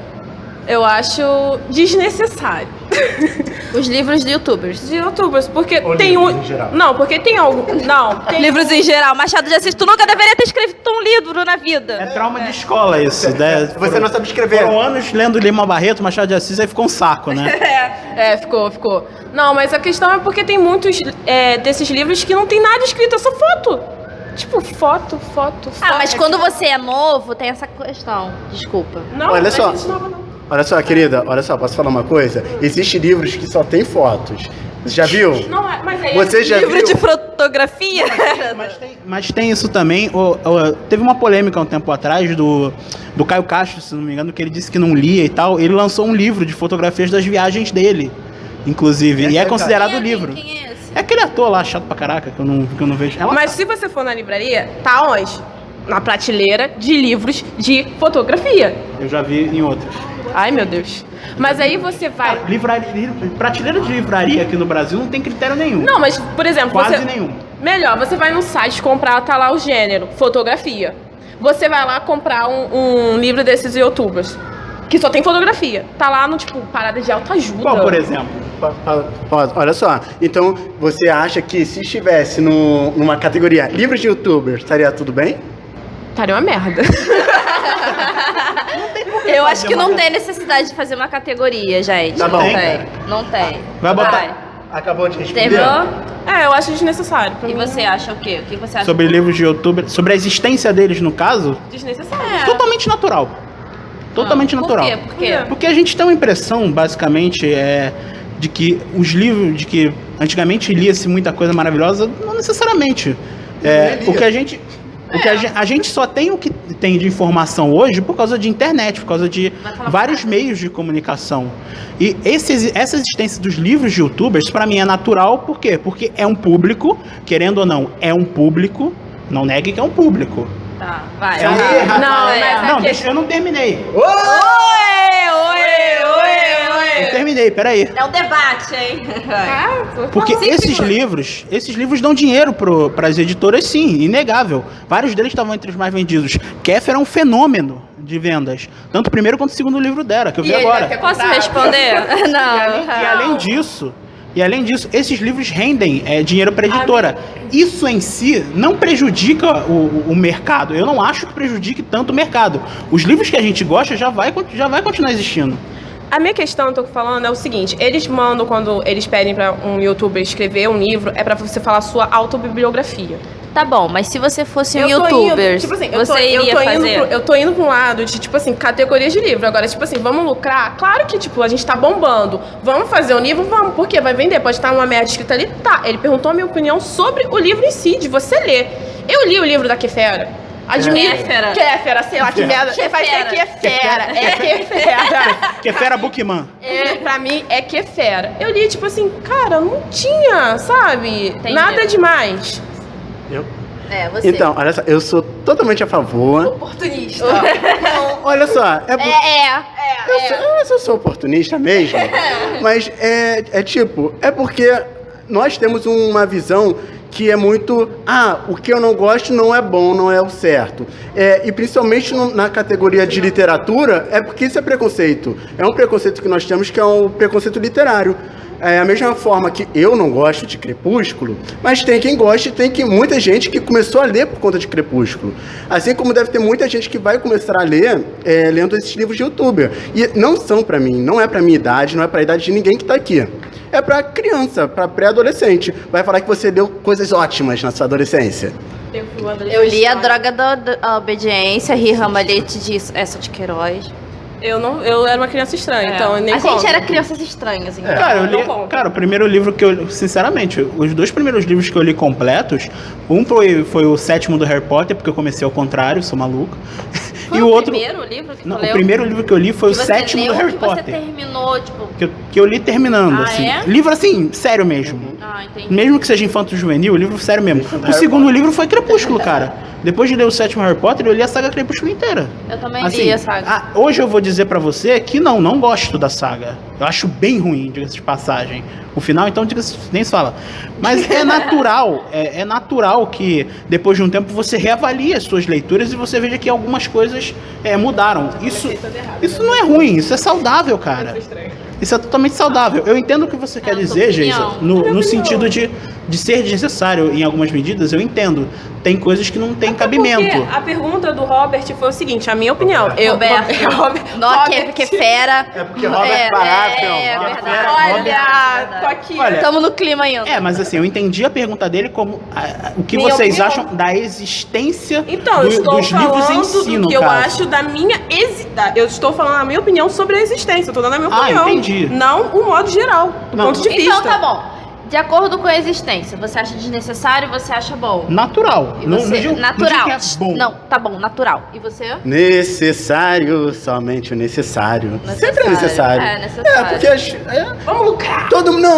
eu acho desnecessário. Os livros de youtubers. De youtubers, porque Ou tem livros em geral. Não, porque tem algo. Não, tem Livros em geral. Machado de Assis, tu nunca deveria ter escrito um livro na vida. É trauma de escola isso, né? Você não sabe escrever. Foram anos lendo Lima Barreto, Machado de Assis, aí ficou um saco, né? Ficou. Não, mas a questão é porque tem muitos desses livros que não tem nada escrito, é só foto. Tipo, foto. Mas quando você é novo, tem essa questão. Desculpa. Não, Olha só. gente nova não. Olha só, querida, posso falar uma coisa? Existem livros que só tem fotos. Você já viu? Não, mas aí Você já Livro viu? de fotografia? Mas tem isso também. Teve uma polêmica um tempo atrás do Caio Castro, se não me engano, que ele disse que não lia e tal. Ele lançou um livro de fotografias das viagens dele, inclusive. E é considerado livro. Quem é esse? É aquele ator lá, chato pra caraca, que eu não vejo. Mas se você for na livraria, tá onde? Na prateleira de livros de fotografia. Eu já vi em outras. Ai, meu Deus. Mas aí você vai... Prateleira de livraria aqui no Brasil não tem critério nenhum. Não, mas, por exemplo... Quase nenhum. Melhor, você vai no site comprar, tá lá o gênero, fotografia. Você vai lá comprar um livro desses youtubers, que só tem fotografia. Tá lá no, tipo, parada de autoajuda. Qual, por exemplo? Olha só, então você acha que se estivesse numa categoria livros de youtubers, estaria tudo bem? Estaria uma merda. Eu acho que não tem necessidade de fazer uma categoria, gente. Tá bom. Não tem. Vai botar. Acabou de responder? Terminou? Eu acho desnecessário. E você acha o quê? O que você acha? Sobre livros de youtubers, sobre a existência deles, no caso, Desnecessário. totalmente natural. Totalmente natural. Por quê? Por quê? Porque a gente tem uma impressão, basicamente, de que os livros, de que antigamente lia-se muita coisa maravilhosa, não necessariamente. O que a gente só tem o que tem de informação hoje por causa de internet, por causa de vários meios de comunicação. E essa existência dos livros de youtubers, pra mim, é natural. Por quê? Porque é um público, querendo ou não, é um público. Não negue que é um público. Tá, vai. Não, deixa, eu não terminei. Eu terminei, peraí. É um debate, hein? Porque esses livros dão dinheiro para as editoras, sim, inegável. Vários deles estavam entre os mais vendidos. Kéfera é um fenômeno de vendas. Tanto o primeiro quanto o segundo livro dela, que eu vi agora. Posso responder? Não. E além disso, esses livros rendem dinheiro para a editora. Isso em si não prejudica o mercado. Eu não acho que prejudique tanto o mercado. Os livros que a gente gosta já vai continuar existindo. A minha questão, eu tô falando, é o seguinte: eles mandam, quando eles pedem pra um youtuber escrever um livro, é pra você falar a sua autobibliografia. Tá bom, mas se você fosse um youtuber, você iria fazer? Eu tô indo pra um lado de, tipo assim, categorias de livro. Agora, tipo assim, vamos lucrar? Claro que, tipo, a gente tá bombando. Vamos fazer um livro? Vamos. Por quê? Vai vender? Pode estar uma merda escrita ali? Tá. Ele perguntou a minha opinião sobre o livro em si, de você ler. Eu li o livro da Kéfera. Kéfera, sei lá que merda. Vai ser Kéfera. É Kéfera. Kéfera Bookman. Pra mim, é Kéfera. Eu li, tipo assim, cara, não tinha, sabe? Entendi. Nada demais. Você. Então, olha só, eu sou totalmente a favor. Oportunista. Não, olha só. Eu sou oportunista mesmo. Mas é porque nós temos uma visão que é muito, o que eu não gosto não é bom, não é o certo. E principalmente na categoria de literatura, é porque isso é preconceito. É um preconceito que nós temos, que é um preconceito literário. É a mesma forma que eu não gosto de Crepúsculo, mas tem quem goste, muita gente que começou a ler por conta de Crepúsculo. Assim como deve ter muita gente que vai começar a ler lendo esses livros de youtuber. E não são pra mim, não é pra minha idade, não é pra idade de ninguém que tá aqui. É pra criança, pra pré-adolescente. Vai falar que você leu coisas ótimas na sua adolescência. Eu li A Droga da Obediência, Ramalhete de Essa de Queiroz. Eu era uma criança estranha, então eu nem A gente era crianças estranhas, então. Cara, o primeiro livro que eu... Sinceramente, os dois primeiros livros que eu li completos, um foi o sétimo do Harry Potter, porque eu comecei ao contrário, sou maluco. Foi o primeiro livro que tu leu? O primeiro livro que eu li foi o sétimo do Harry Potter. Que você terminou, tipo... Que eu li terminando, assim. Livro, assim, sério mesmo. Entendi. Mesmo que seja infanto-juvenil, livro sério mesmo. O segundo livro foi Crepúsculo, cara. Depois de ler o sétimo Harry Potter, eu li a saga Crepúsculo inteira. Eu também li a saga. Hoje eu vou dizer pra você que não gosto da saga. Eu acho bem ruim, diga-se de passagem. O final, então, nem se fala. Mas é natural, é natural que depois de um tempo você reavalie as suas leituras e você veja que algumas coisas mudaram. Isso não é ruim, isso é saudável, cara. Isso é totalmente saudável. Eu entendo o que você quer dizer, Geisa, no sentido de ser desnecessário em algumas medidas, eu entendo. Tem coisas que não tem cabimento. A pergunta do Robert foi o seguinte, a minha opinião. Porque fera. É porque Robert Baratheon. Olha, tô aqui. Estamos no clima ainda. Mas assim, eu entendi a pergunta dele como o que vocês acham da existência dos livros em si, do que eu acho da minha eu estou falando a minha opinião sobre a existência. Eu tô dando a minha opinião. Entendi. Não o modo geral, do ponto de vista. Então tá bom. De acordo com a existência, você acha desnecessário, você acha bom? natural. Natural. Não, é bom. Não, tá bom, natural. E você? Necessário, somente o necessário. Sempre é necessário. É necessário. Porque vamos lucrar.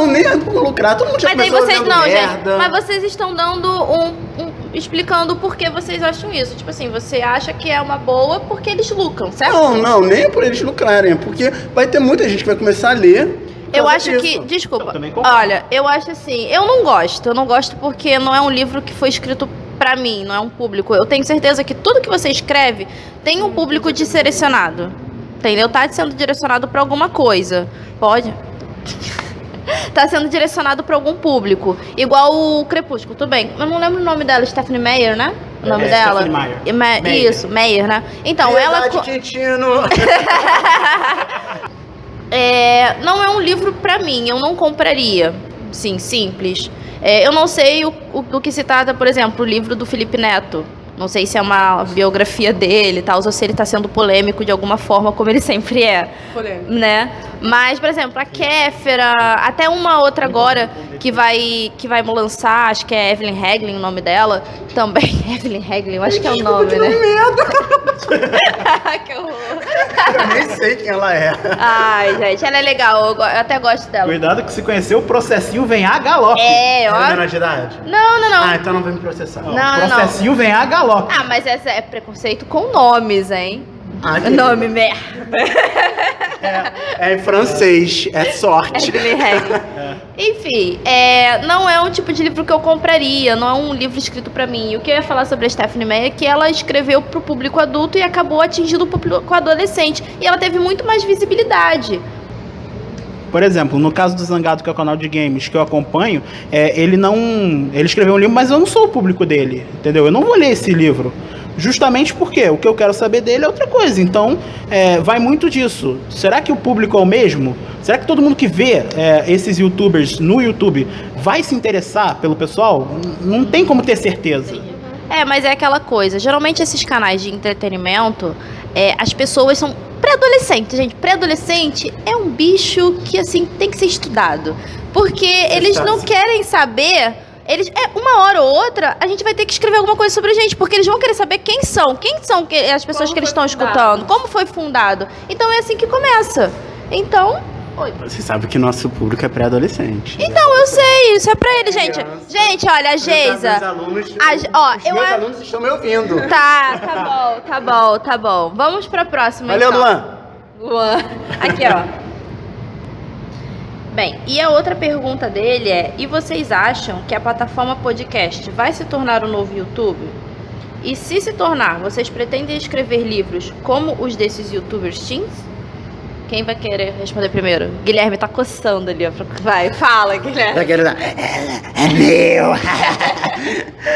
Nem é vamos lucrar. Todo mundo já mas aí começou vocês lendo não, merda. gente. Mas vocês estão dando explicando por que vocês acham isso. Tipo assim, você acha que é uma boa porque eles lucram, certo? Não, nem é por eles lucrarem, porque vai ter muita gente que vai começar a ler. Eu acho que, desculpa, olha, eu acho assim, eu não gosto porque não é um livro que foi escrito pra mim, não é um público. Eu tenho certeza que tudo que você escreve tem um público direcionado, entendeu? Tá sendo direcionado pra alguma coisa, pode? Tá sendo direcionado pra algum público, igual o Crepúsculo, tudo bem. Eu não lembro o nome dela, Stephenie Meyer, né? O nome dela? Stephenie Meyer. Isso, Meyer, né? Então, Quintino. não é um livro pra mim, eu não compraria. sim, simples. Eu não sei do que se trata, por exemplo, o livro do Felipe Neto. Não sei se é uma biografia dele, tal, ou se ele está sendo polêmico de alguma forma, como ele sempre é. Polêmico. Né? Mas, por exemplo, a Kéfera, até uma outra agora que vai lançar, acho que é Evelyn Haglin o nome dela, também. Evelyn Haglin, eu acho que é o nome, né? Que horror. Eu nem sei quem ela é. Ai, gente, ela é legal, eu até gosto dela. Cuidado que se conhecer o processinho vem a galope. Ela é menor de idade? Não. Ah, então não vem me processar. Não. Processinho vem a galope. Ah, mas essa é preconceito com nomes, hein? Nome merda. É em francês, é sorte. Enfim, não é um tipo de livro que eu compraria, não é um livro escrito pra mim. O que eu ia falar sobre a Stephanie Meyer é que ela escreveu pro público adulto e acabou atingindo o público adolescente. E ela teve muito mais visibilidade. Por exemplo, no caso do Zangado, que é o canal de games que eu acompanho, ele escreveu um livro, mas eu não sou o público dele, entendeu? Eu não vou ler esse livro. Justamente porque o que eu quero saber dele é outra coisa. Então, vai muito disso. Será que o público é o mesmo? Será que todo mundo que vê esses youtubers no YouTube vai se interessar pelo pessoal? Não tem como ter certeza. Mas é aquela coisa. Geralmente esses canais de entretenimento, as pessoas são pré-adolescentes, gente. Pré-adolescente é um bicho que, assim, tem que ser estudado. Porque eles não querem saber... uma hora ou outra, a gente vai ter que escrever alguma coisa sobre a gente, porque eles vão querer saber quem são as pessoas que eles estão escutando, como foi fundado. Então é assim que começa. Então... Oi. Você sabe que nosso público é pré-adolescente. Então, eu sei, isso é pra ele, gente. Gente, olha, a Geisa... Meus alunos estão me ouvindo. Tá bom. Vamos pra próxima, Valeu, então. Luan. Aqui, ó. Bem, e a outra pergunta dele e vocês acham que a plataforma podcast vai se tornar o novo YouTube? E se tornar, vocês pretendem escrever livros como os desses youtubers teens? Quem vai querer responder primeiro? Guilherme tá coçando ali, ó. Vai, fala, Guilherme. É meu.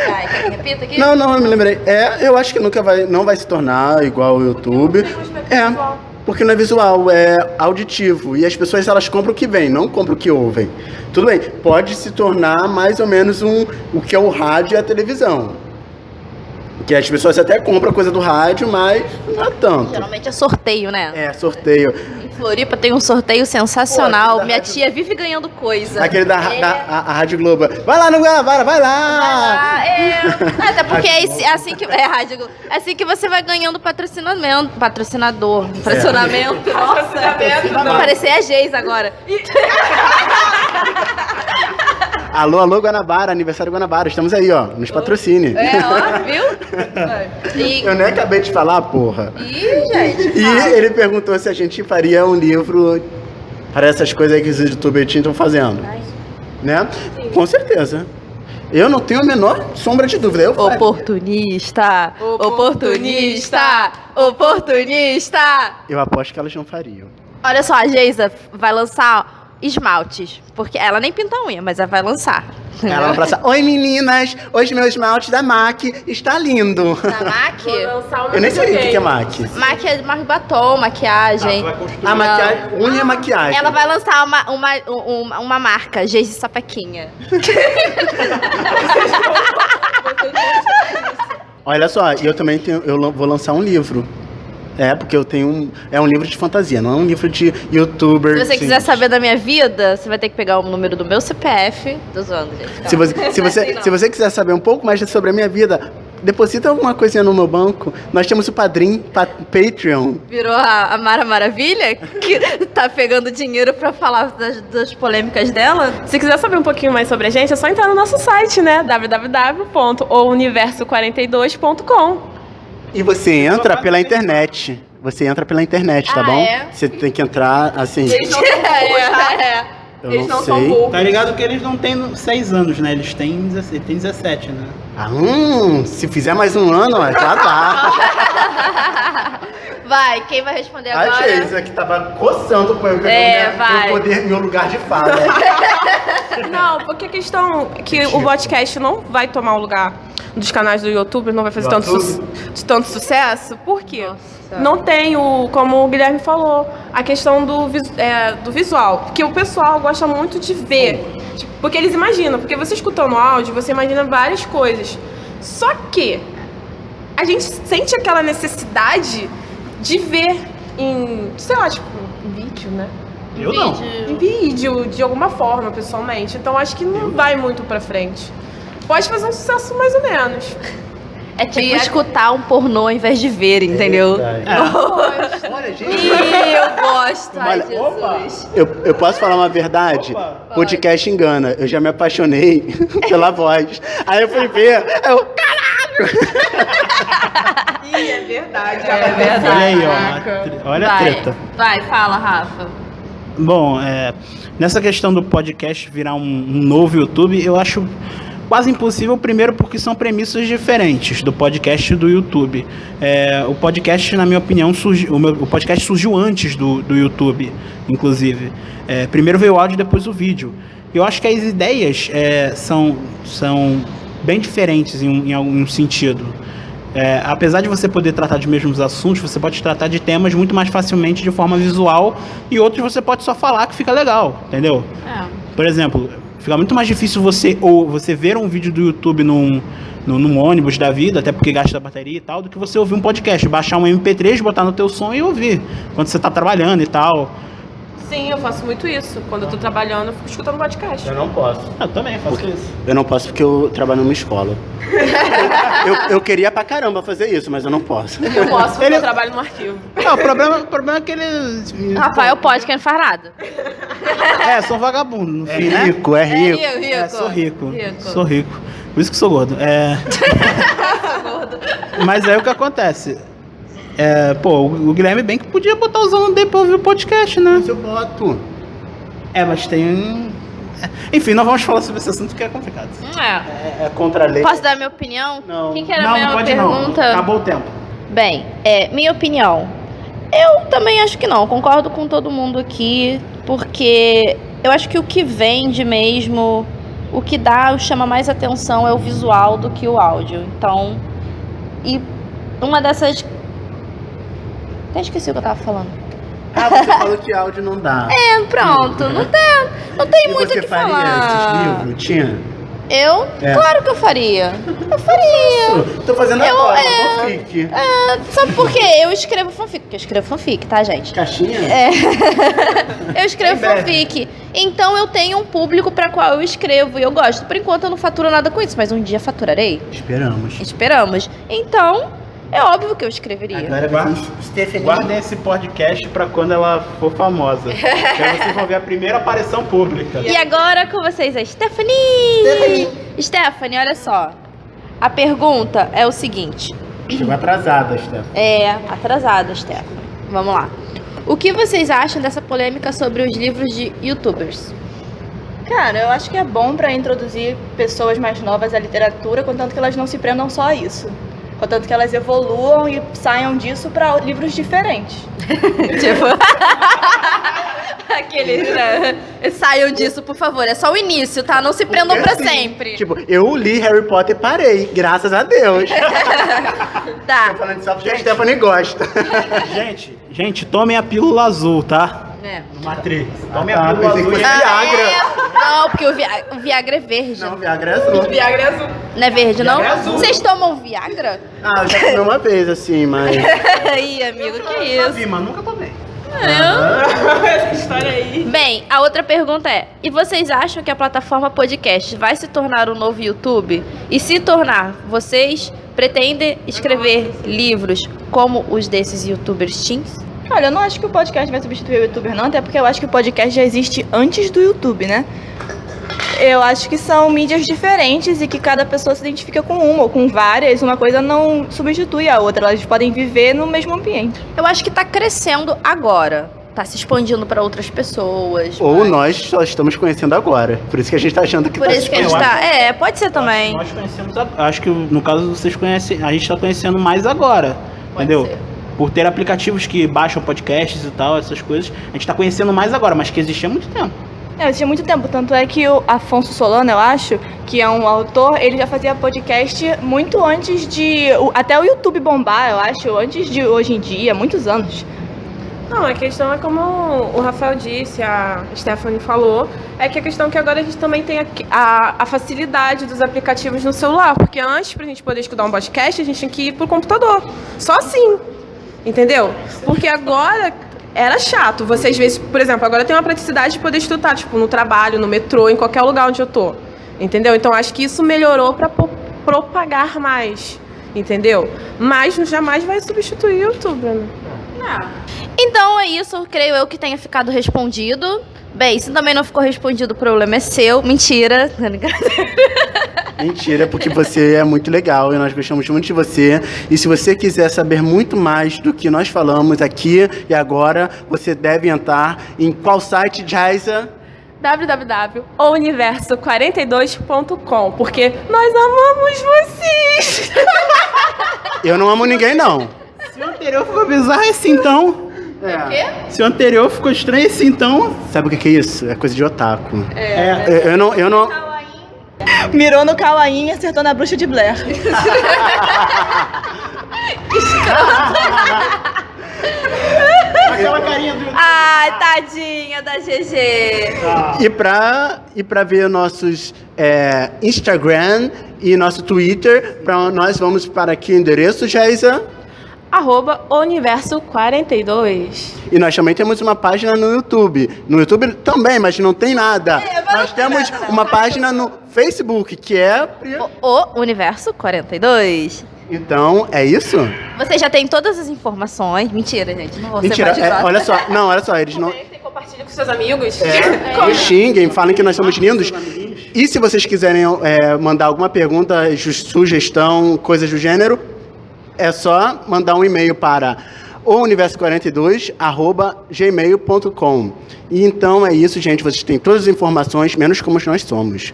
Vai, quer que repita aqui? Não, eu me lembrei. Eu acho que não vai se tornar igual o YouTube. Porque não é visual, é auditivo. E as pessoas, elas compram o que vem, não compram o que ouvem. Tudo bem, pode se tornar mais ou menos o que é o rádio e a televisão. Que as pessoas até compram coisa do rádio, mas não é tanto. Geralmente é sorteio, né? Sorteio. Em Floripa tem um sorteio sensacional. Minha tia vive ganhando coisa. Aquele da Rádio Globo. Vai lá no Guanabara, vai lá! Até porque é assim que Rádio Globo. É assim que você vai ganhando patrocinador. Nossa, vai parecer a Geis agora. Alô, Guanabara, aniversário Guanabara. Estamos aí, ó, nos patrocine. Viu? Eu nem acabei de falar, porra. Gente. E ele perguntou se a gente faria um livro para essas coisas aí que os youtubers estão fazendo. Né? Sim. Com certeza. Eu não tenho a menor sombra de dúvida. Oportunista! Eu aposto que elas não fariam. Olha só, a Geisa vai lançar esmaltes, porque ela nem pinta a unha, mas ela vai lançar. Ela vai falar: oi meninas, hoje meu esmalte da MAC está lindo. Da MAC? Eu nem sei o que é MAC. MAC é de batom, maquiagem. Maquiagem, unha é maquiagem. Ela vai lançar uma marca, Geise Sapequinha. Olha só, eu também vou lançar um livro. Porque eu tenho é um livro de fantasia, não é um livro de youtuber. Se você quiser saber da minha vida, você vai ter que pegar o número do meu CPF. Tô zoando, gente. Se você quiser saber um pouco mais sobre a minha vida, deposita alguma coisinha no meu banco. Nós temos o Padrim, Patreon. Virou a Mara Maravilha, que tá pegando dinheiro pra falar das polêmicas dela. Se quiser saber um pouquinho mais sobre a gente, é só entrar no nosso site, né? www.ouniverso42.com. E você entra pela internet. Tá bom? Você tem que entrar assim. Eles não são burros, Eles não são burros. Tá ligado que eles não têm 6 anos, né? Eles têm 17, né? Se fizer mais um ano, já dá. Vai, quem vai responder agora? A Geisa, que tava coçando pra eu poder meu lugar de fala. Não, porque a questão é que o podcast não vai tomar o lugar dos canais do YouTube não vai fazer tanto sucesso? Por quê? Nossa. Não tem como o Guilherme falou, a questão do visual. Porque o pessoal gosta muito de ver. Porque eles imaginam, porque você escutando áudio, você imagina várias coisas. Só que a gente sente aquela necessidade de ver em, sei lá, tipo, em vídeo, né? Eu não. Em vídeo, de alguma forma, pessoalmente. Então acho que não vai muito pra frente. Pode fazer um sucesso mais ou menos. É tipo escutar um pornô ao invés de ver, entendeu? Olha, gente. Eu gosto, ai, Olha, Jesus. Eu posso falar uma verdade? Podcast engana. Eu já me apaixonei pela voz. Aí eu fui ver, caralho! Ih, é verdade. É verdade. Olha aí, ó. Olha a treta. Vai, fala, Rafa. Bom, nessa questão do podcast virar um novo YouTube, eu acho quase impossível, primeiro porque são premissas diferentes do podcast e do YouTube. O podcast, na minha opinião, o podcast surgiu antes do YouTube, inclusive. Primeiro veio o áudio, depois o vídeo. Eu acho que as ideias são bem diferentes em algum sentido. Apesar de você poder tratar de mesmos assuntos, você pode tratar de temas muito mais facilmente de forma visual, e outros você pode só falar que fica legal, entendeu? Por exemplo, fica muito mais difícil você ver um vídeo do YouTube num ônibus da vida, até porque gasta bateria e tal, do que você ouvir um podcast, baixar um MP3, botar no teu som e ouvir quando você está trabalhando e tal. Sim, eu faço muito isso. Quando eu tô trabalhando, eu fico escutando podcast. Eu não posso. Eu também faço isso. Eu não posso porque eu trabalho numa escola. eu queria pra caramba fazer isso, mas eu não posso. Eu posso porque eu trabalho no arquivo. O problema é que eles... Rafael pode, que não faz nada. Sou vagabundo, no fim, É rico. Sou rico. Sou rico. Por isso que sou gordo. Mas aí o que acontece? O Guilherme bem que podia botar os alunos dele pra ouvir o podcast, né? Mas eu boto. Mas tem... Enfim, não vamos falar sobre esse assunto que é complicado. É contra a lei. Posso dar a minha opinião? Não. Quem que era a Não, minha não pode pergunta? não. Acabou o tempo. Bem, minha opinião. Eu também acho que não. Concordo com todo mundo aqui, porque eu acho que o que vende mesmo, o que chama mais atenção é o visual do que o áudio. Então, e uma dessas... Até esqueci o que eu tava falando. Você falou que áudio não dá. Pronto. Não tem muito o que falar. Você faria esses livros? Tinha? Eu? Claro que eu faria. Eu faria. Tô fazendo agora, fanfic. Sabe por quê? Eu escrevo fanfic. Porque eu escrevo fanfic, tá, gente? Caixinha? Eu escrevo fanfic. Então eu tenho um público pra qual eu escrevo e eu gosto. Por enquanto eu não faturo nada com isso, mas um dia faturarei. Esperamos. Então... é óbvio que eu escreveria. Agora Guardem esse podcast pra quando ela for famosa. Aí vocês vão ver a primeira aparição pública. E agora com vocês a Stephanie. Stephanie, olha só. A pergunta é o seguinte. Chegou atrasada, Stephanie. Atrasada, Stephanie. Vamos lá. O que vocês acham dessa polêmica sobre os livros de youtubers? Cara, eu acho que é bom pra introduzir pessoas mais novas à literatura, contanto que elas não se prendam só a isso. Contanto que elas evoluam e saiam disso pra livros diferentes. Tipo... Aqueles, né? Saiam disso, por favor. É só o início, tá? Não se prendam pra sempre. Tipo, eu li Harry Potter e parei, graças a Deus. Tá. Tô falando só porque a Stephanie gosta. Gente, tomem a pílula azul, tá? Matrix. Tomem a pílula azul. Viagra. Não, porque o Viagra é verde. Não, Viagra é azul. Viagra é azul. Não é verde, não? Viagra é azul. Vocês tomam Viagra? Eu já tomei uma vez, assim, mas... Ih, amigo, que isso? Vi, mas nunca tomei. Essa história aí. Bem, a outra pergunta é: e vocês acham que a plataforma podcast vai se tornar um novo YouTube? E se tornar, vocês pretendem escrever livros como os desses youtubers teens? Olha, eu não acho que o podcast vai substituir o youtuber não, até porque eu acho que o podcast já existe antes do YouTube, né? Eu acho que são mídias diferentes e que cada pessoa se identifica com uma ou com várias. Uma coisa não substitui a outra, elas podem viver no mesmo ambiente. Eu acho que tá crescendo agora. Tá se expandindo para outras pessoas. Ou nós só estamos conhecendo agora. Por isso que a gente tá achando que Por isso que a gente tá... pode ser também. Nós conhecemos... Acho que no caso vocês conhecem... A gente tá conhecendo mais agora. Entendeu? Ser. Por ter aplicativos que baixam podcasts e tal, essas coisas. A gente tá conhecendo mais agora, mas que existe há muito tempo. Eu tinha muito tempo, tanto é que o Afonso Solano, eu acho, que é um autor, ele já fazia podcast muito antes de... até o YouTube bombar, eu acho, antes de hoje em dia, muitos anos. Não, a questão é como o Rafael disse, a Stephanie falou, é que a questão é que agora a gente também tem a facilidade dos aplicativos no celular, porque antes, pra gente poder escutar um podcast, a gente tinha que ir pro computador, só assim, entendeu? Porque agora era chato, você às vezes, por exemplo, agora tem uma praticidade de poder escutar, tipo, no trabalho, no metrô, em qualquer lugar onde eu tô, entendeu? Então acho que isso melhorou pra propagar mais, entendeu? Mas jamais vai substituir o YouTube, né? Então é isso, creio eu que tenha ficado respondido. Bem, se também não ficou respondido, o problema é seu. Mentira. Mentira, porque você é muito legal e nós gostamos muito de você. E se você quiser saber muito mais do que nós falamos aqui e agora, você deve entrar em qual site, Jaisa? www.universo42.com, porque nós amamos vocês! Eu não amo ninguém, não. Se o anterior ficou bizarro, esse então... O quê? Se o anterior ficou estranho, esse então... Sabe o que é isso? É coisa de otaku. Eu não... Mirou no Kawaii e acertou na bruxa de Blair. Aquela carinha do... Ai, tadinha da GG. E pra ver nossos Instagram e nosso Twitter, nós vamos para que endereço, Jaisa? @universo42. E nós também temos uma página no YouTube. No YouTube também, mas não tem nada. Nós temos uma página no Facebook, que é... O Universo 42. Então, é isso? Você já tem todas as informações. Mentira, gente. Não vou ser Mentira, mais de graça. olha só, eles não... Compartilha com seus amigos. Nos xinguem, falem que nós somos lindos. E se vocês quiserem mandar alguma pergunta, sugestão, coisas do gênero, é só mandar um e-mail para ouniverso42@gmail.com. E então é isso, gente. Vocês têm todas as informações, menos como nós somos.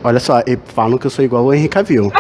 Olha só, falam que eu sou igual o Henry Cavill.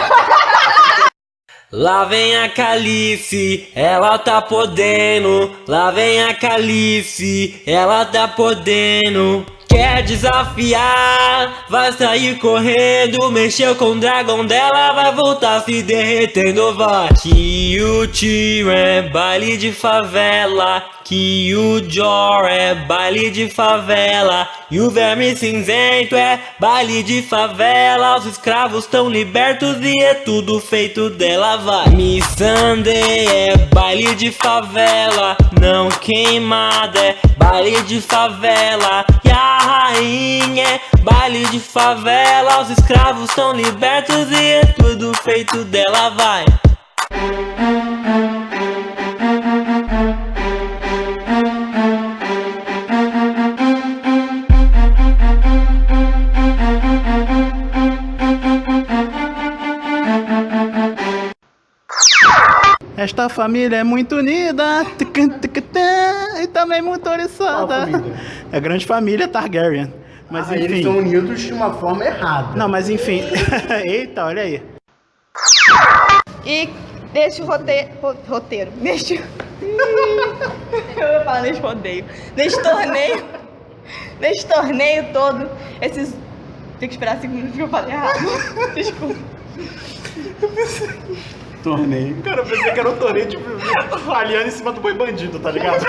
Lá vem a Calice, ela tá podendo. Lá vem a Calice, ela tá podendo. Quer desafiar, vai sair correndo. Mexeu com o dragão dela, vai voltar se derretendo. Vai. Que o tiro é baile de favela, que o Jor é baile de favela, e o verme cinzento é baile de favela. Os escravos estão libertos e é tudo feito dela. Vai. Miss Sunday é baile de favela, não queimada é baile de favela, e a rainha é baile de favela. Os escravos estão libertos e é tudo feito dela. Vai. Esta família é muito unida e também muito oriçada. É a grande família Targaryen. Mas enfim. Eles são unidos de uma forma errada. Não, mas enfim. Eita, olha aí. E neste roteiro. Neste... Eu ia falar neste rodeio. Neste torneio todo, esses... Tem que esperar 5 minutos que eu falei errado. Desculpa. Torneio. Cara, eu pensei que era um torneio, tipo, aliando em cima do boi bandido, tá ligado?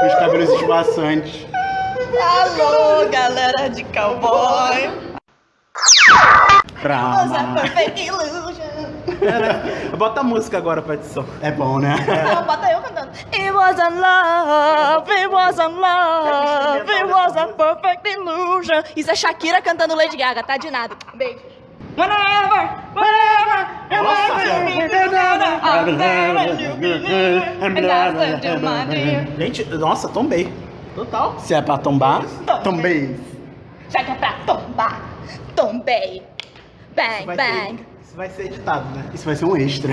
Os cabelos esvoaçantes. Alô, galera de cowboy. Perfect illusion. Bota a música agora pra edição. É bom, né? Não, bota eu cantando. It wasn't love, it wasn't love, it was a perfect illusion. Isso é Shakira cantando Lady Gaga, tá de nada. Beijo. Whatever. Gente, nossa, tombei. Total. Se é pra tombar, tombei. Já que é pra tombar, tombei. Bang, bang. Isso vai ser editado, né? Isso vai ser um extra.